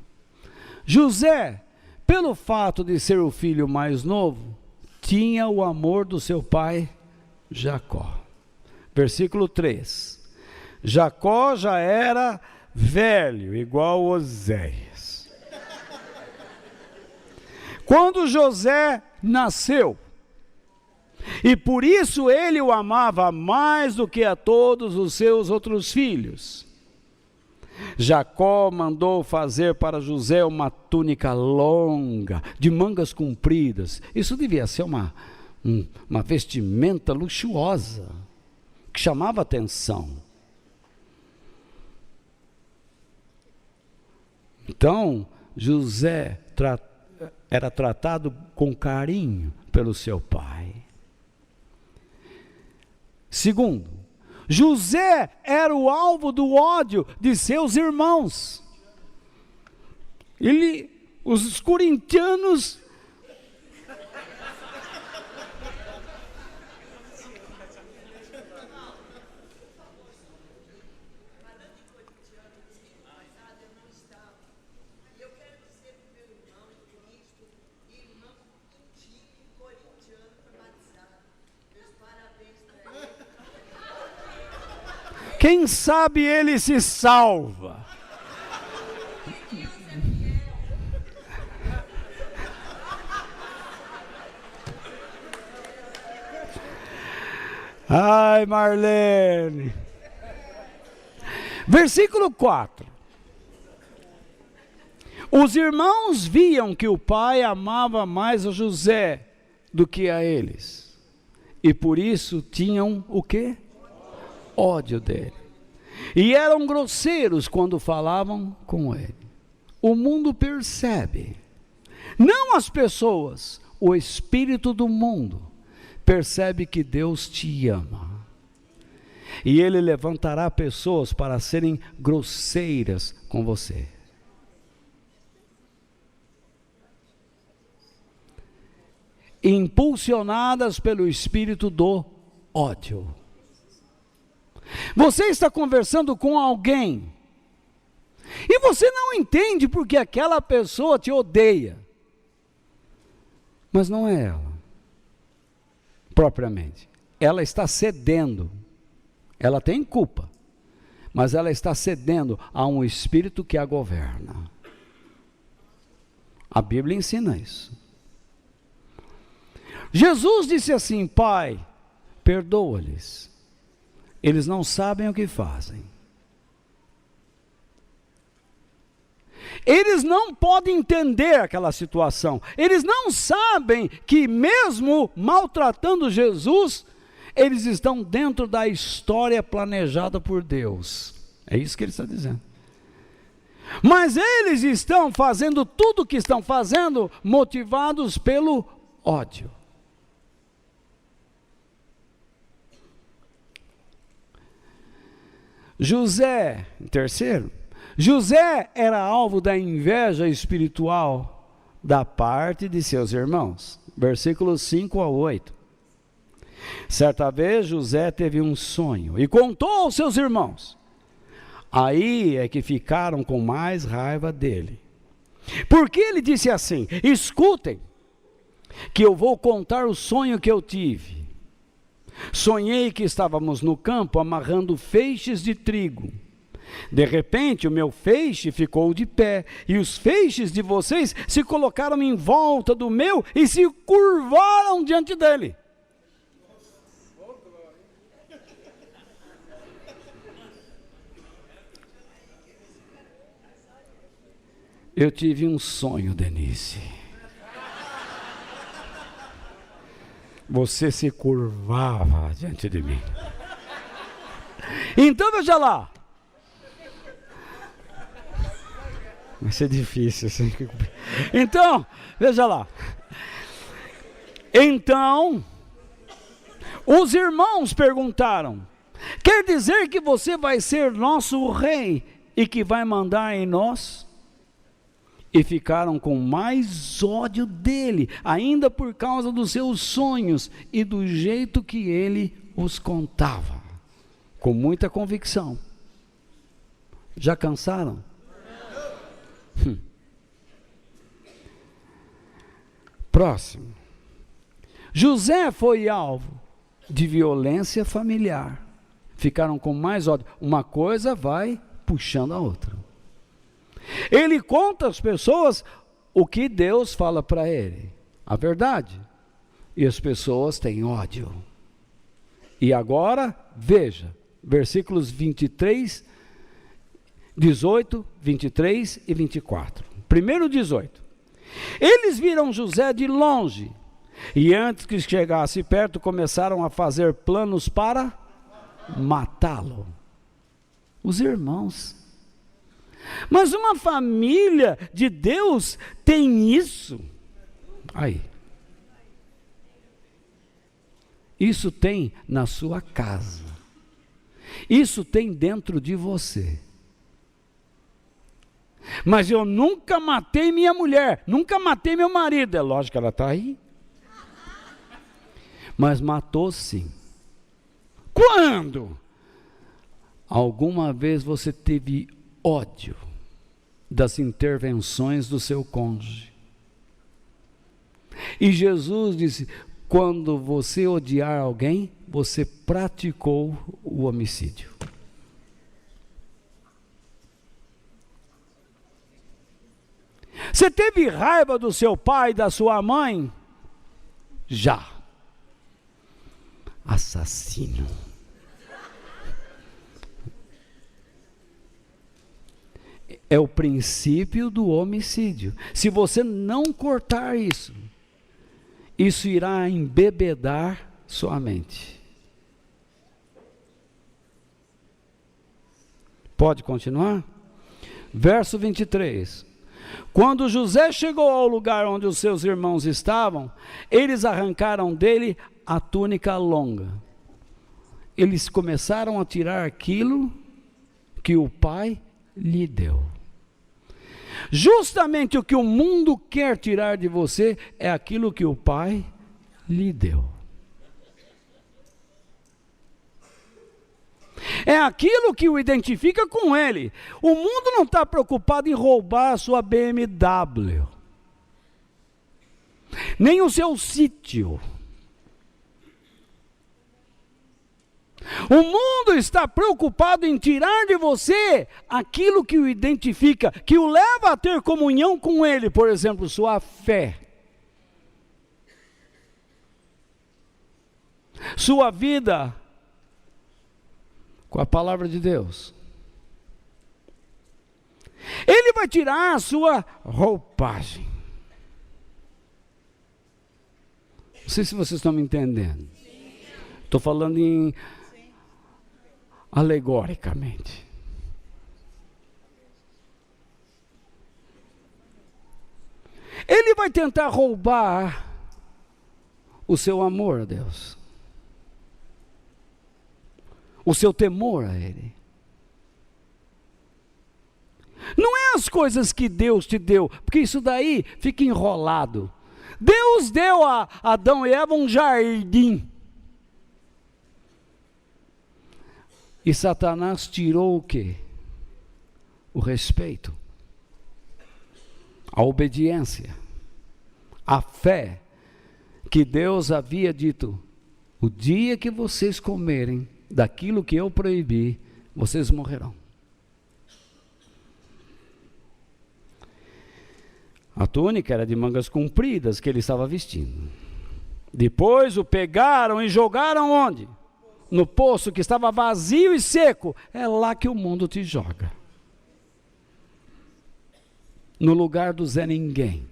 S1: José, pelo fato de ser o filho mais novo, tinha o amor do seu pai Jacó. Versículo 3. Jacó já era velho, igual Oséias. Quando José nasceu, e por isso ele o amava mais do que a todos os seus outros filhos. Jacó mandou fazer para José uma túnica longa, de mangas compridas. Isso devia ser uma vestimenta luxuosa, que chamava atenção. Então, José era tratado com carinho pelo seu pai. Segundo, José era o alvo do ódio de seus irmãos. Os corintianos quem sabe ele se salva. Ai, Marlene. Versículo 4. Os irmãos viam que o pai amava mais a José do que a eles. E por isso tinham o quê? Ódio dele. E eram grosseiros quando falavam com ele. O mundo percebe. Não as pessoas, o espírito do mundo percebe que Deus te ama. E ele levantará pessoas para serem grosseiras com você. Impulsionadas pelo espírito do ódio. Você está conversando com alguém e você não entende porque aquela pessoa te odeia, mas não é ela propriamente, ela está cedendo, ela tem culpa, mas ela está cedendo a um espírito que a governa. A Bíblia ensina isso. Jesus disse assim: Pai, perdoa-lhes, eles não sabem o que fazem. Eles não podem entender aquela situação. Eles não sabem que mesmo maltratando Jesus, eles estão dentro da história planejada por Deus. É isso que ele está dizendo. Mas eles estão fazendo tudo o que estão fazendo motivados pelo ódio. José, terceiro, José era alvo da inveja espiritual da parte de seus irmãos. Versículos 5 a 8. Certa vez José teve um sonho e contou aos seus irmãos. Aí é que ficaram com mais raiva dele. Porque ele disse assim: escutem, que eu vou contar o sonho que eu tive. Sonhei que estávamos no campo amarrando feixes de trigo. De repente o meu feixe ficou de pé, e os feixes de vocês se colocaram em volta do meu e se curvaram diante dele. Eu tive um sonho, Denise. Você se curvava diante de mim. Então veja lá. Vai ser difícil assim. Então, veja lá. Então, os irmãos perguntaram: quer dizer que você vai ser nosso rei e que vai mandar em nós? E ficaram com mais ódio dele, ainda por causa dos seus sonhos e do jeito que ele os contava, com muita convicção. Já cansaram? Próximo. José foi alvo de violência familiar. Ficaram com mais ódio. Uma coisa vai puxando a outra. Ele conta às pessoas o que Deus fala para ele, a verdade. E as pessoas têm ódio. E agora, veja, versículos 23, 18, 23 e 24. Primeiro 18. Eles viram José de longe, e antes que chegasse perto, começaram a fazer planos para matá-lo. Os irmãos. Mas uma família de Deus tem isso. Aí. Isso tem na sua casa. Isso tem dentro de você. Mas eu nunca matei minha mulher, nunca matei meu marido. É lógico que ela está aí. Mas matou sim. Quando? Alguma vez você teve ódio das intervenções do seu cônjuge. E Jesus disse: quando você odiar alguém, você praticou o homicídio. Você teve raiva do seu pai e da sua mãe? Já. Assassino. É o princípio do homicídio. Se você não cortar isso, isso irá embebedar sua mente. Pode continuar? Verso 23. Quando José chegou ao lugar onde os seus irmãos estavam, eles arrancaram dele a túnica longa. Eles começaram a tirar aquilo que o pai lhe deu. Justamente o que o mundo quer tirar de você é aquilo que o pai lhe deu. É aquilo que o identifica com ele. O mundo não está preocupado em roubar a sua BMW, nem o seu sítio. O mundo está preocupado em tirar de você aquilo que o identifica, que o leva a ter comunhão com ele, por exemplo, sua fé, sua vida com a palavra de Deus. Ele vai tirar a sua roupagem. Não sei se vocês estão me entendendo. Estou falando em alegoricamente. Ele vai tentar roubar o seu amor a Deus, o seu temor a Ele. as coisas que Deus te deu, porque isso daí fica enrolado. Deus deu a Adão e Eva um jardim. E Satanás tirou o quê? O respeito, a obediência, a fé, que Deus havia dito: o dia que vocês comerem daquilo que eu proibi, vocês morrerão. A túnica era de mangas compridas que ele estava vestindo. Depois o pegaram e jogaram onde? No poço que estava vazio e seco. É lá que o mundo te joga. No lugar do Zé Ninguém.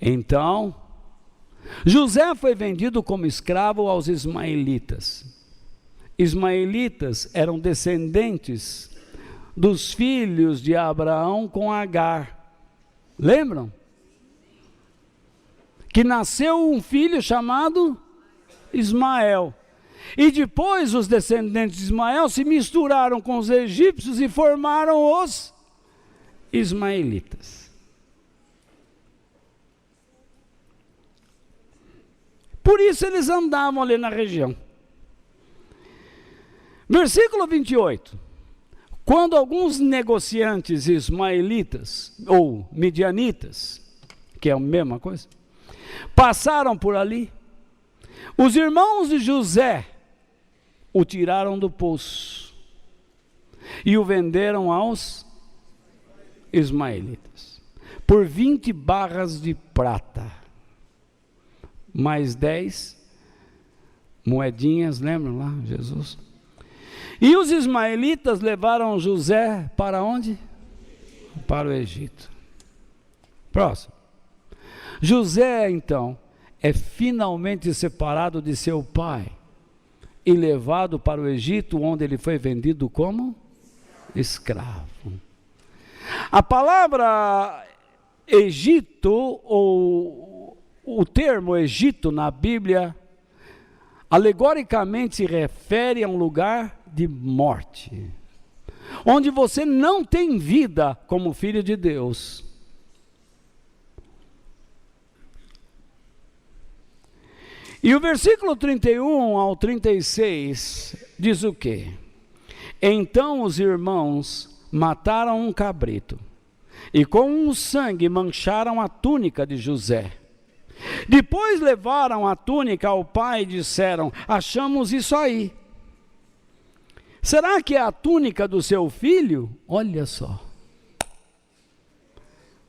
S1: Então, José foi vendido como escravo aos ismaelitas. Ismaelitas eram descendentes dos filhos de Abraão com Agar. Lembram? Que nasceu um filho chamado Ismael. E depois os descendentes de Ismael se misturaram com os egípcios e formaram os ismaelitas. Por isso eles andavam ali na região. Versículo 28. Quando alguns negociantes ismaelitas, ou midianitas, que é a mesma coisa, passaram por ali, os irmãos de José o tiraram do poço e o venderam aos ismaelitas por 20 barras de prata, mais 10 moedinhas, lembram lá, Jesus? E os ismaelitas levaram José para onde? Para o Egito. Próximo. José, então, é finalmente separado de seu pai e levado para o Egito, onde ele foi vendido como escravo. A palavra Egito, ou o termo Egito na Bíblia, alegoricamente se refere a um lugar de morte, onde você não tem vida como filho de Deus. E o versículo 31 ao 36 diz o quê? Então os irmãos mataram um cabrito e com o sangue mancharam a túnica de José. Depois levaram a túnica ao pai e disseram: achamos isso aí. Será que é a túnica do seu filho? Olha só.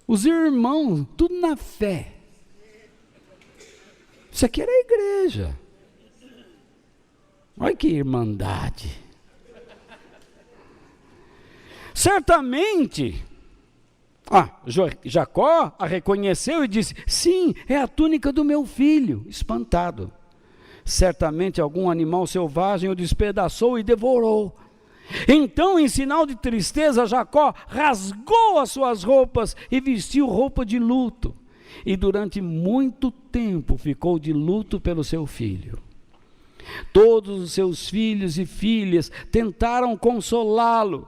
S1: Os irmãos, tudo na fé. Isso aqui era a igreja. Olha que irmandade. Certamente, Jacó a reconheceu e disse: sim, é a túnica do meu filho. Espantado. Certamente algum animal selvagem o despedaçou e devorou. Então, em sinal de tristeza, Jacó rasgou as suas roupas e vestiu roupa de luto. E durante muito tempo ficou de luto pelo seu filho. Todos os seus filhos e filhas tentaram consolá-lo,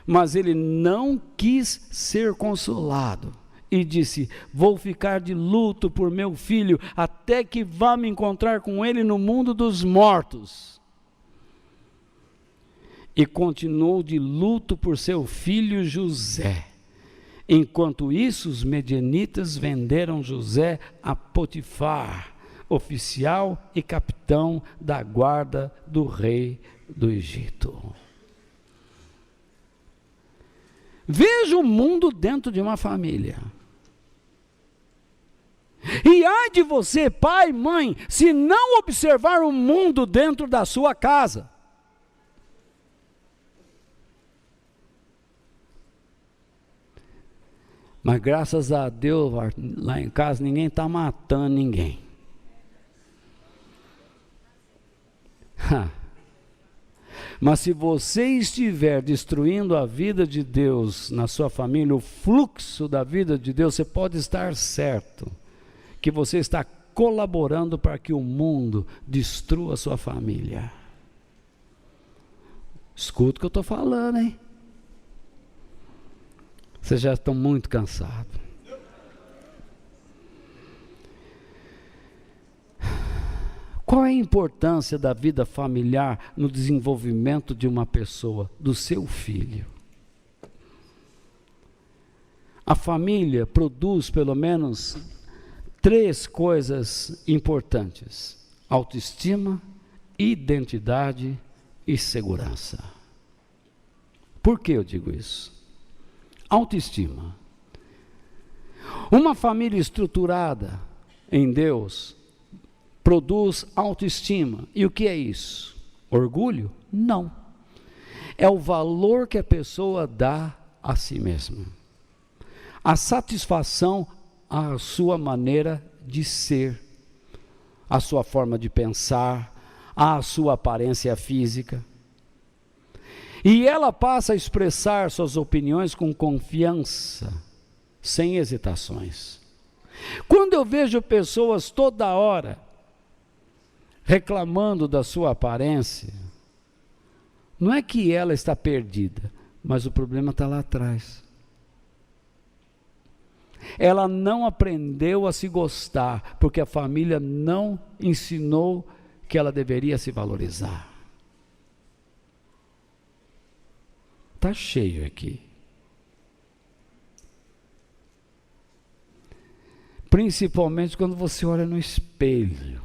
S1: mas ele não quis ser consolado. E disse: vou ficar de luto por meu filho, até que vá me encontrar com ele no mundo dos mortos. E continuou de luto por seu filho José. Enquanto isso, os medianitas venderam José a Potifar, oficial e capitão da guarda do rei do Egito. Veja o mundo dentro de uma família. E ai de você, pai, mãe, se não observar o mundo dentro da sua casa. Mas graças a Deus, lá em casa ninguém está matando ninguém. Mas se você estiver destruindo a vida de Deus na sua família, o fluxo da vida de Deus, você pode estar certo que você está colaborando para que o mundo destrua a sua família. Escuta o que eu estou falando, hein? Vocês já estão muito cansados. Qual é a importância da vida familiar no desenvolvimento de uma pessoa, do seu filho? A família produz pelo menos 3 coisas importantes: autoestima, identidade e segurança. Por que eu digo isso? Autoestima. Uma família estruturada em Deus produz autoestima. E o que é isso? Orgulho? Não. É o valor que a pessoa dá a si mesma. A satisfação à sua maneira de ser, à sua forma de pensar, à sua aparência física. E ela passa a expressar suas opiniões com confiança, sem hesitações. Quando eu vejo pessoas toda hora reclamando da sua aparência, não é que ela está perdida, mas o problema está lá atrás. Ela não aprendeu a se gostar, porque a família não ensinou que ela deveria se valorizar. Está cheio aqui. Principalmente quando você olha no espelho.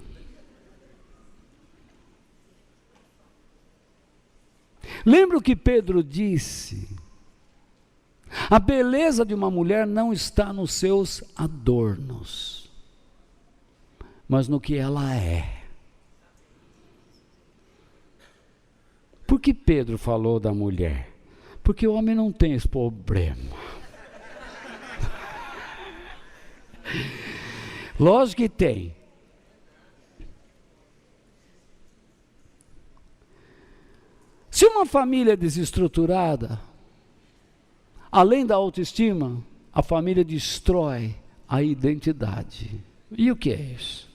S1: Lembra o que Pedro disse? A beleza de uma mulher não está nos seus adornos, mas no que ela é. Por que Pedro falou da mulher? Porque o homem não tem esse problema. Lógico que tem. Se uma família é desestruturada, além da autoestima, a família destrói a identidade. E o que é isso?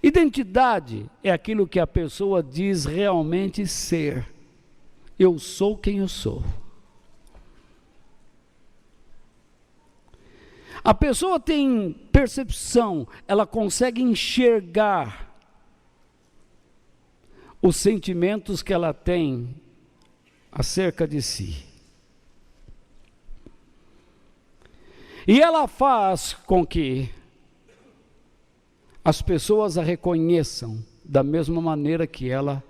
S1: Identidade é aquilo que a pessoa diz realmente ser. Eu sou quem eu sou. A pessoa tem percepção, ela consegue enxergar os sentimentos que ela tem acerca de si. E ela faz com que as pessoas a reconheçam da mesma maneira que ela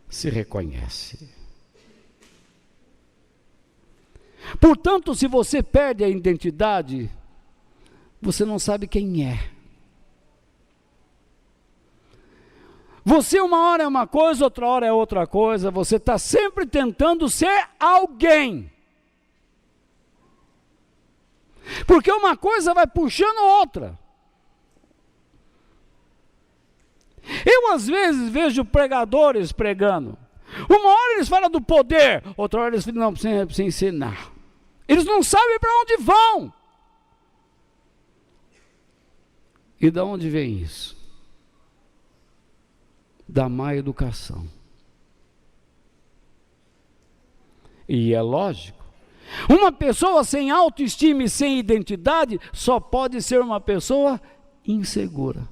S1: se reconhece. Portanto, se você perde a identidade, você não sabe quem é. Você uma hora é uma coisa, outra hora é outra coisa. Você está sempre tentando ser alguém. Porque uma coisa vai puxando outra. Eu às vezes vejo pregadores pregando. Uma hora eles falam do poder, outra hora eles falam, não, precisa ensinar. Eles não sabem para onde vão. E de onde vem isso? Da má educação. E é lógico. Uma pessoa sem autoestima e sem identidade só pode ser uma pessoa insegura.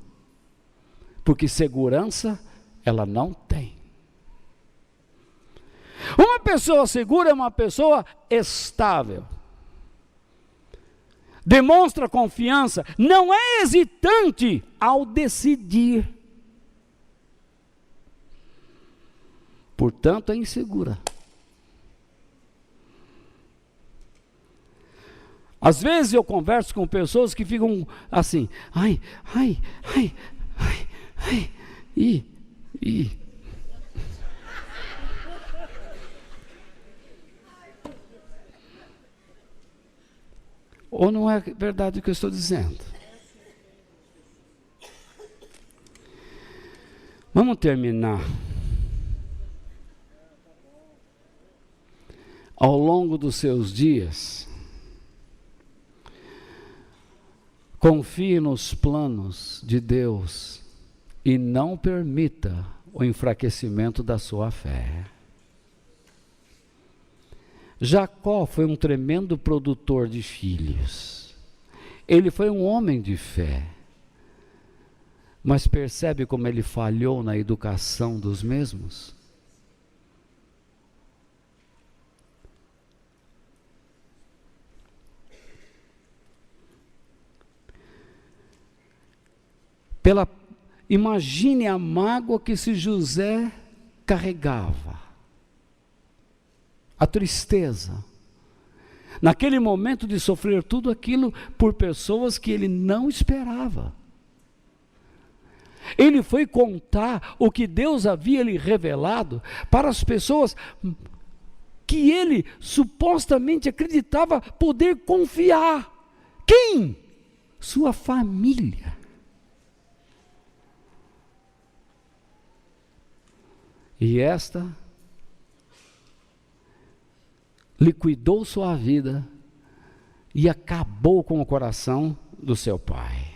S1: Porque segurança ela não tem. Uma pessoa segura é uma pessoa estável. Demonstra confiança, não é hesitante ao decidir. Portanto, é insegura. Às vezes eu converso com pessoas que ficam assim, Ou não é verdade o que eu estou dizendo? Vamos terminar. Ao longo dos seus dias, confie nos planos de Deus e não permita o enfraquecimento da sua fé. Jacó foi um tremendo produtor de filhos. Ele foi um homem de fé. Mas percebe como ele falhou na educação dos mesmos? Imagine a mágoa que esse José carregava, a tristeza, naquele momento de sofrer tudo aquilo por pessoas que ele não esperava. Ele foi contar o que Deus havia lhe revelado para as pessoas que ele supostamente acreditava poder confiar. Quem? Sua família. E esta liquidou sua vida e acabou com o coração do seu pai.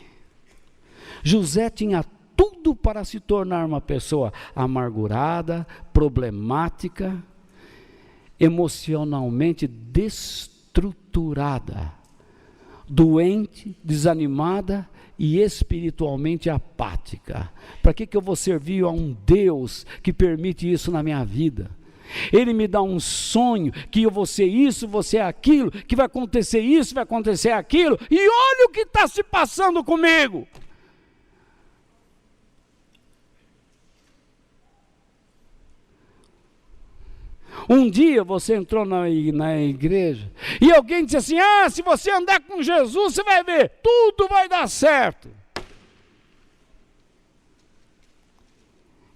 S1: José tinha tudo para se tornar uma pessoa amargurada, problemática, emocionalmente destruturada, doente, desanimada e espiritualmente apática. Para que eu vou servir a um Deus que permite isso na minha vida? Ele me dá um sonho que eu vou ser isso, vou ser aquilo, que vai acontecer isso, vai acontecer aquilo, e olha o que está se passando comigo. Um dia você entrou na igreja e alguém disse assim: se você andar com Jesus, você vai ver, tudo vai dar certo.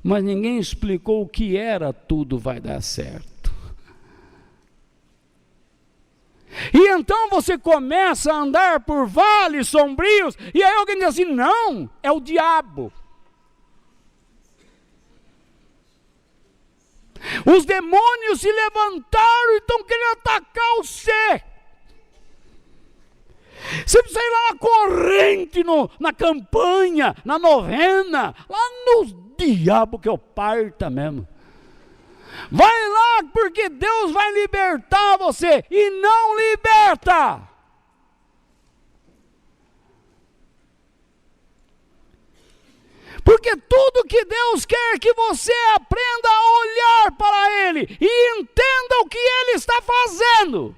S1: Mas ninguém explicou o que era tudo vai dar certo. E então você começa a andar por vales sombrios, e aí alguém diz assim: não, é o diabo. Os demônios se levantaram e estão querendo atacar você. Você precisa ir lá na corrente, na campanha, na novena, lá no diabo que eu parta mesmo. Vai lá, porque Deus vai libertar você, e não liberta. Porque tudo que Deus quer é que você aprenda a olhar para Ele e entenda o que Ele está fazendo.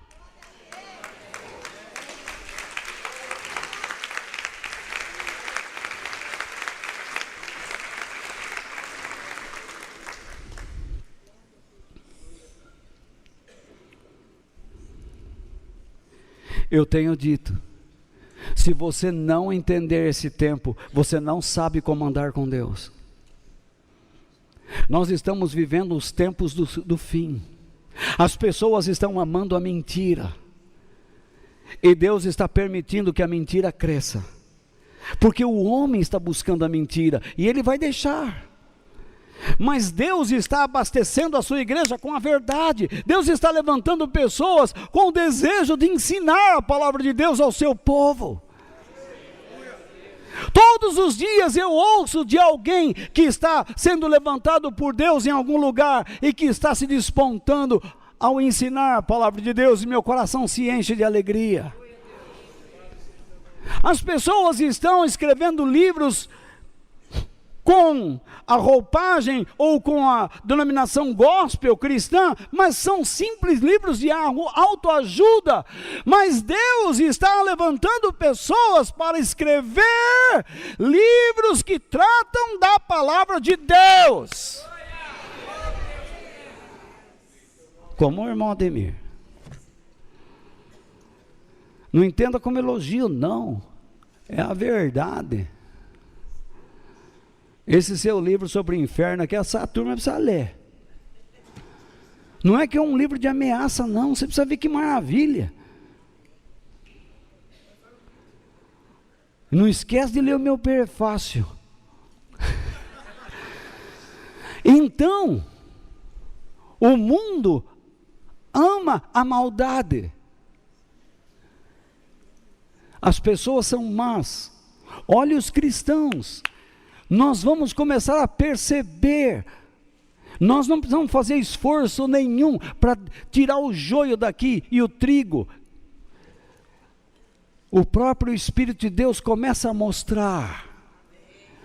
S1: Eu tenho dito, se você não entender esse tempo, você não sabe como andar com Deus. Nós estamos vivendo os tempos do fim. As pessoas estão amando a mentira. E Deus está permitindo que a mentira cresça. Porque o homem está buscando a mentira e ele vai deixar. Mas Deus está abastecendo a sua igreja com a verdade. Deus está levantando pessoas com o desejo de ensinar a palavra de Deus ao seu povo. Todos os dias eu ouço de alguém que está sendo levantado por Deus em algum lugar e que está se despontando ao ensinar a palavra de Deus, e meu coração se enche de alegria. As pessoas estão escrevendo livros com a roupagem ou com a denominação gospel cristã, mas são simples livros de autoajuda. Mas Deus está levantando pessoas para escrever livros que tratam da palavra de Deus. Como o irmão Ademir. Não entenda como elogio, não. É a verdade. Esse seu livro sobre o inferno aqui, essa turma precisa ler. Não é que é um livro de ameaça, não. Você precisa ver que maravilha. Não esquece de ler o meu prefácio. Então, o mundo ama a maldade. As pessoas são más. Olha os cristãos. Nós vamos começar a perceber Nós não precisamos fazer esforço nenhum para tirar o joio daqui e o trigo. O próprio Espírito de Deus começa a mostrar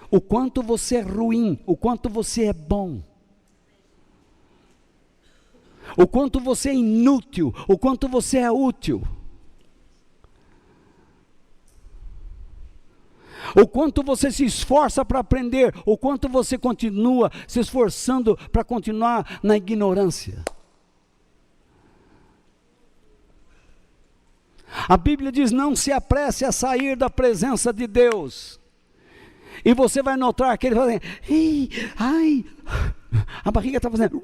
S1: o quanto você é ruim, o quanto você é bom, o quanto você é inútil, o quanto você é útil, o quanto você se esforça para aprender, o quanto você continua se esforçando para continuar na ignorância. A Bíblia diz: não se apresse a sair da presença de Deus. E você vai notar que ele vai fazer, ai, a barriga está fazendo.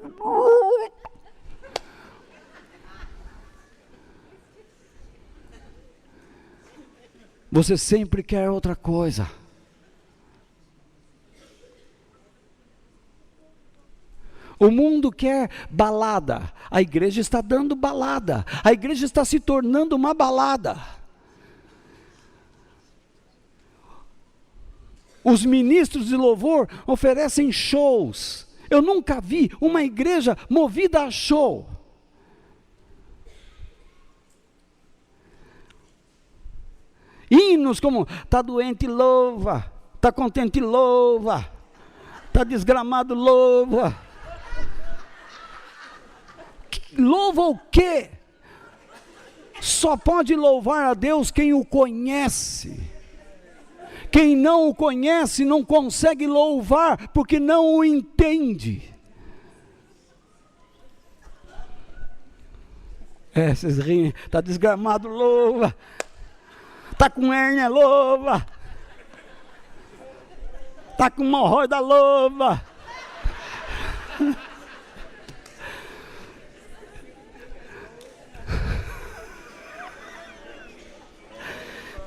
S1: Você sempre quer outra coisa. O mundo quer balada, a igreja está dando balada, a igreja está se tornando uma balada. Os ministros de louvor oferecem shows. Eu nunca vi uma igreja movida a show. Hinos como, está doente, louva, está contente, louva, está desgramado, louva. Louva o quê? Só pode louvar a Deus quem o conhece. Quem não o conhece não consegue louvar, porque não o entende. Vocês riem, está desgramado, louva. Está com hérnia, louva. Está com hemorroida, louva.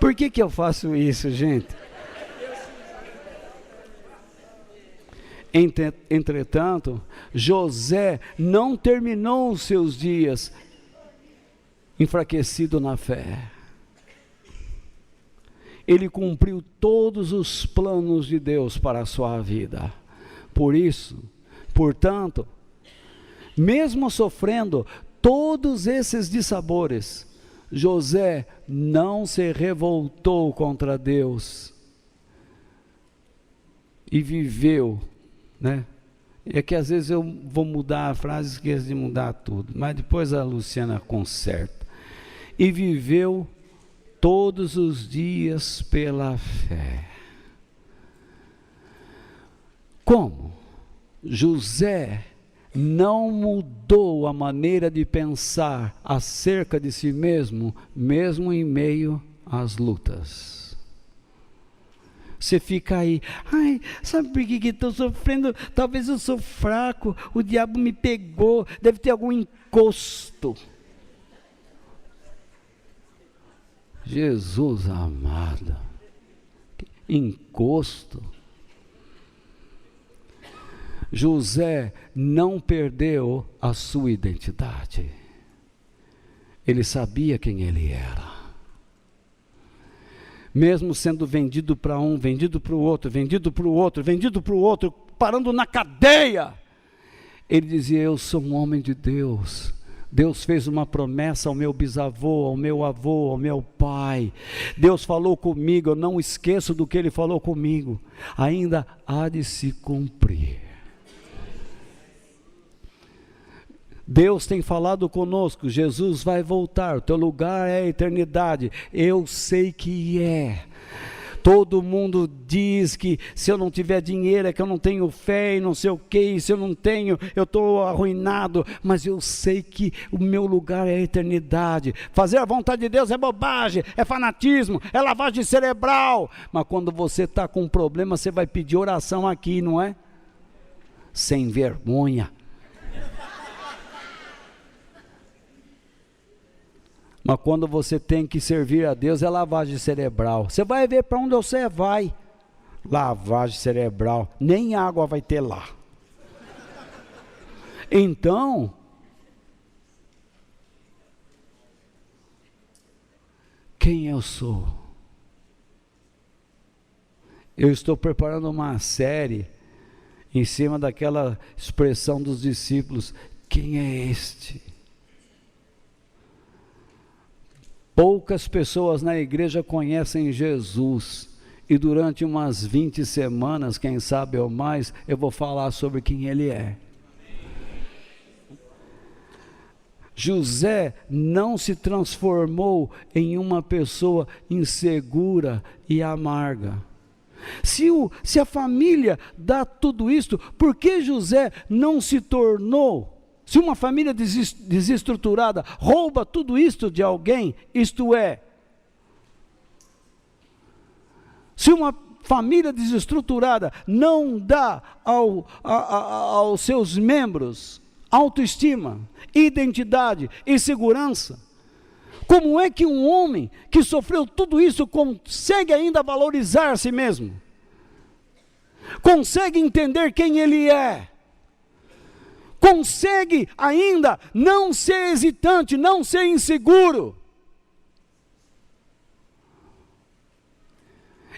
S1: Por que eu faço isso, gente? Entretanto, José não terminou os seus dias enfraquecido na fé. Ele cumpriu todos os planos de Deus para a sua vida. Por isso, portanto, mesmo sofrendo todos esses dissabores, José não se revoltou contra Deus e viveu, né? É que às vezes eu vou mudar a frase e esqueço de mudar tudo, mas depois a Luciana conserta. E viveu todos os dias pela fé. Como? José não mudou a maneira de pensar acerca de si mesmo, mesmo em meio às lutas. Você fica aí, ai, sabe por que estou sofrendo? Talvez eu sou fraco, o diabo me pegou, deve ter algum encosto. Jesus amado, encosto. José não perdeu a sua identidade. Ele sabia quem ele era. Mesmo sendo vendido para um, vendido para o outro, vendido para o outro, vendido para o outro, parando na cadeia, ele dizia: eu sou um homem de Deus. Deus fez uma promessa ao meu bisavô, ao meu avô, ao meu pai. Deus falou comigo, eu não esqueço do que Ele falou comigo. Ainda há de se cumprir. Deus tem falado conosco, Jesus vai voltar, o teu lugar é a eternidade. Eu sei que é. Todo mundo diz que se eu não tiver dinheiro é que eu não tenho fé e não sei o que, se eu não tenho, eu estou arruinado, mas eu sei que o meu lugar é a eternidade. Fazer a vontade de Deus é bobagem, é fanatismo, é lavagem cerebral, mas quando você está com um problema, você vai pedir oração aqui, não é? Sem vergonha. Mas quando você tem que servir a Deus, é lavagem cerebral. Você vai ver para onde você vai. Lavagem cerebral. Nem água vai ter lá. Então, quem eu sou? Eu estou preparando uma série. em cima daquela expressão dos discípulos: quem é este? Poucas pessoas na igreja conhecem Jesus, e durante umas 20 semanas, quem sabe ou mais, eu vou falar sobre quem ele é. José não se transformou em uma pessoa insegura e amarga. Se a família dá tudo isso, por que José não se tornou? Se uma família desestruturada rouba tudo isto de alguém, isto é, se uma família desestruturada não dá aos seus membros autoestima, identidade e segurança, como é que um homem que sofreu tudo isso consegue ainda valorizar a si mesmo? Consegue entender quem ele é? Consegue ainda não ser hesitante, não ser inseguro?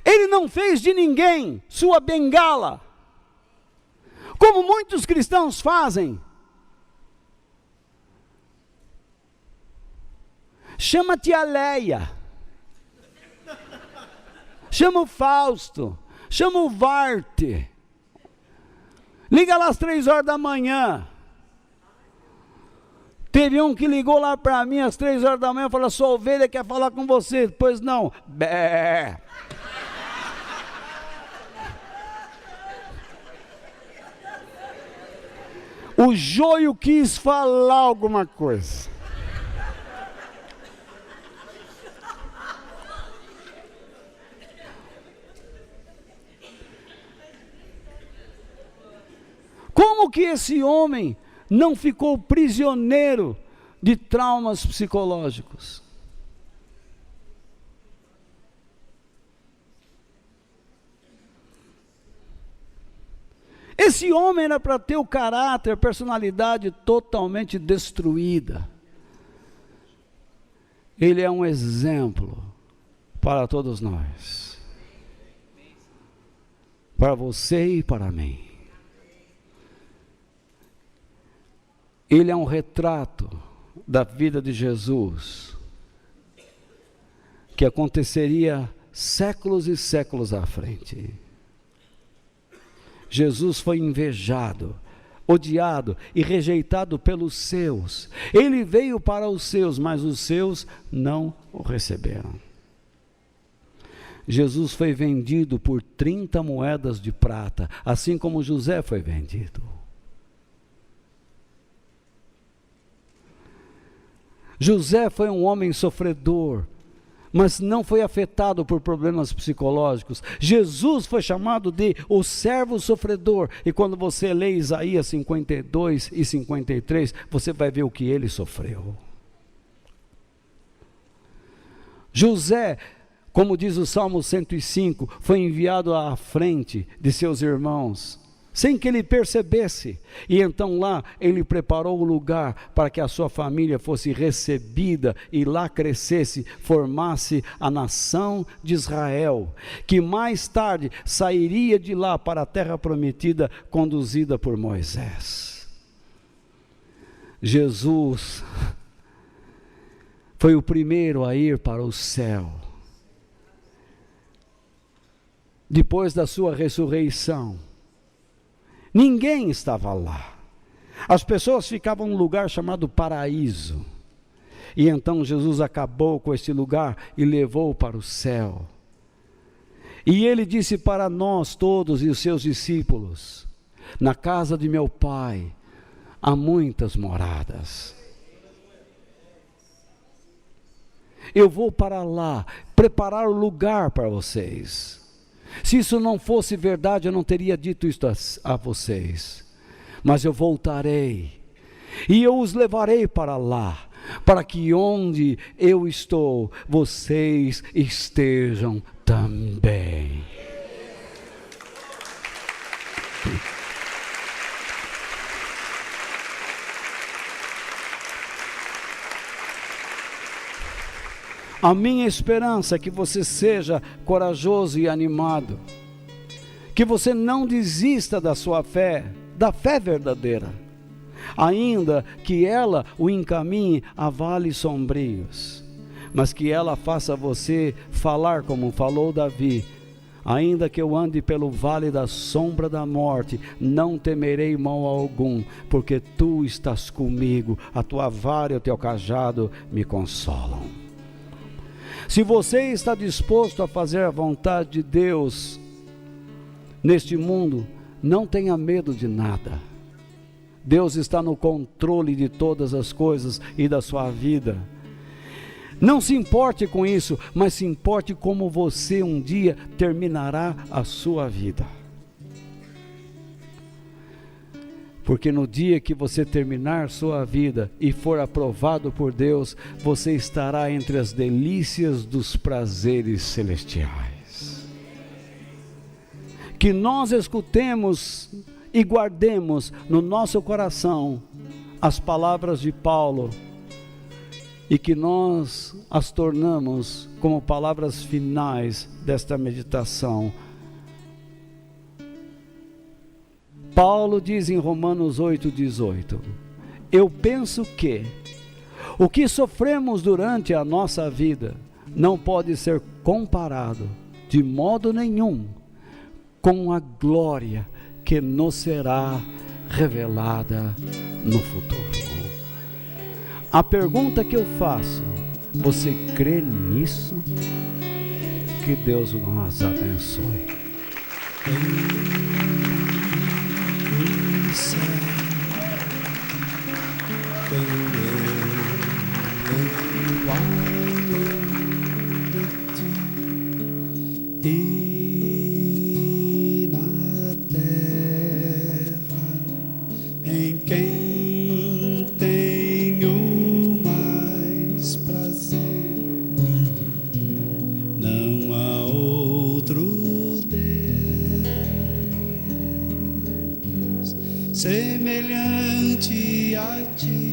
S1: Ele não fez de ninguém sua bengala, como muitos cristãos fazem. Chama a tia Leia, chama o Fausto, chama o Varte, liga lá às 3 horas da manhã. Teve um que ligou lá para mim às 3 horas da manhã e falou: sua ovelha quer falar com você. Pois não. Bé. O joio quis falar alguma coisa. Como que esse homem não ficou prisioneiro de traumas psicológicos? Esse homem era para ter o caráter, a personalidade totalmente destruída. Ele é um exemplo para todos nós, para você e para mim. Ele é um retrato da vida de Jesus, que aconteceria séculos e séculos à frente. Jesus foi invejado, odiado e rejeitado pelos seus. Ele veio para os seus, mas os seus não o receberam. Jesus foi vendido por 30 moedas de prata, assim como José foi vendido. José foi um homem sofredor, mas não foi afetado por problemas psicológicos. Jesus foi chamado de o servo sofredor, e quando você lê Isaías 52 e 53, você vai ver o que ele sofreu. José, como diz o Salmo 105, foi enviado à frente de seus irmãos, sem que ele percebesse, e então lá ele preparou o lugar para que a sua família fosse recebida e lá crescesse, formasse a nação de Israel, que mais tarde sairia de lá para a terra prometida, conduzida por Moisés. Jesus foi o primeiro a ir para o céu, depois da sua ressurreição. Ninguém estava lá. As pessoas ficavam num lugar chamado paraíso. E então Jesus acabou com esse lugar e levou para o céu. E ele disse para nós todos e os seus discípulos: na casa de meu Pai há muitas moradas. Eu vou para lá preparar o lugar para vocês. Se isso não fosse verdade, eu não teria dito isto a vocês. Mas eu voltarei, e eu os levarei para lá, para que onde eu estou, vocês estejam também. A minha esperança é que você seja corajoso e animado, que que você não desista da sua fé, da fé verdadeira, ainda que ela o encaminhe a vales sombrios, mas que ela faça você falar como falou Davi: ainda que eu ande pelo vale da sombra da morte, não temerei mal algum, porque tu estás comigo, a tua vara e o teu cajado me consolam. Se você está disposto a fazer a vontade de Deus neste mundo, não tenha medo de nada. Deus está no controle de todas as coisas e da sua vida. Não se importe com isso, mas se importe como você um dia terminará a sua vida. Porque no dia que você terminar sua vida e for aprovado por Deus, você estará entre as delícias dos prazeres celestiais. Que nós escutemos e guardemos no nosso coração as palavras de Paulo, e que nós as tornamos como palavras finais desta meditação. Paulo diz em Romanos 8,18: eu penso que o que sofremos durante a nossa vida não pode ser comparado de modo nenhum com a glória que nos será revelada no futuro. A pergunta que eu faço: você crê nisso? Que Deus nos abençoe.
S2: E na terra em quem tenho mais prazer, não há outro Deus semelhante a ti.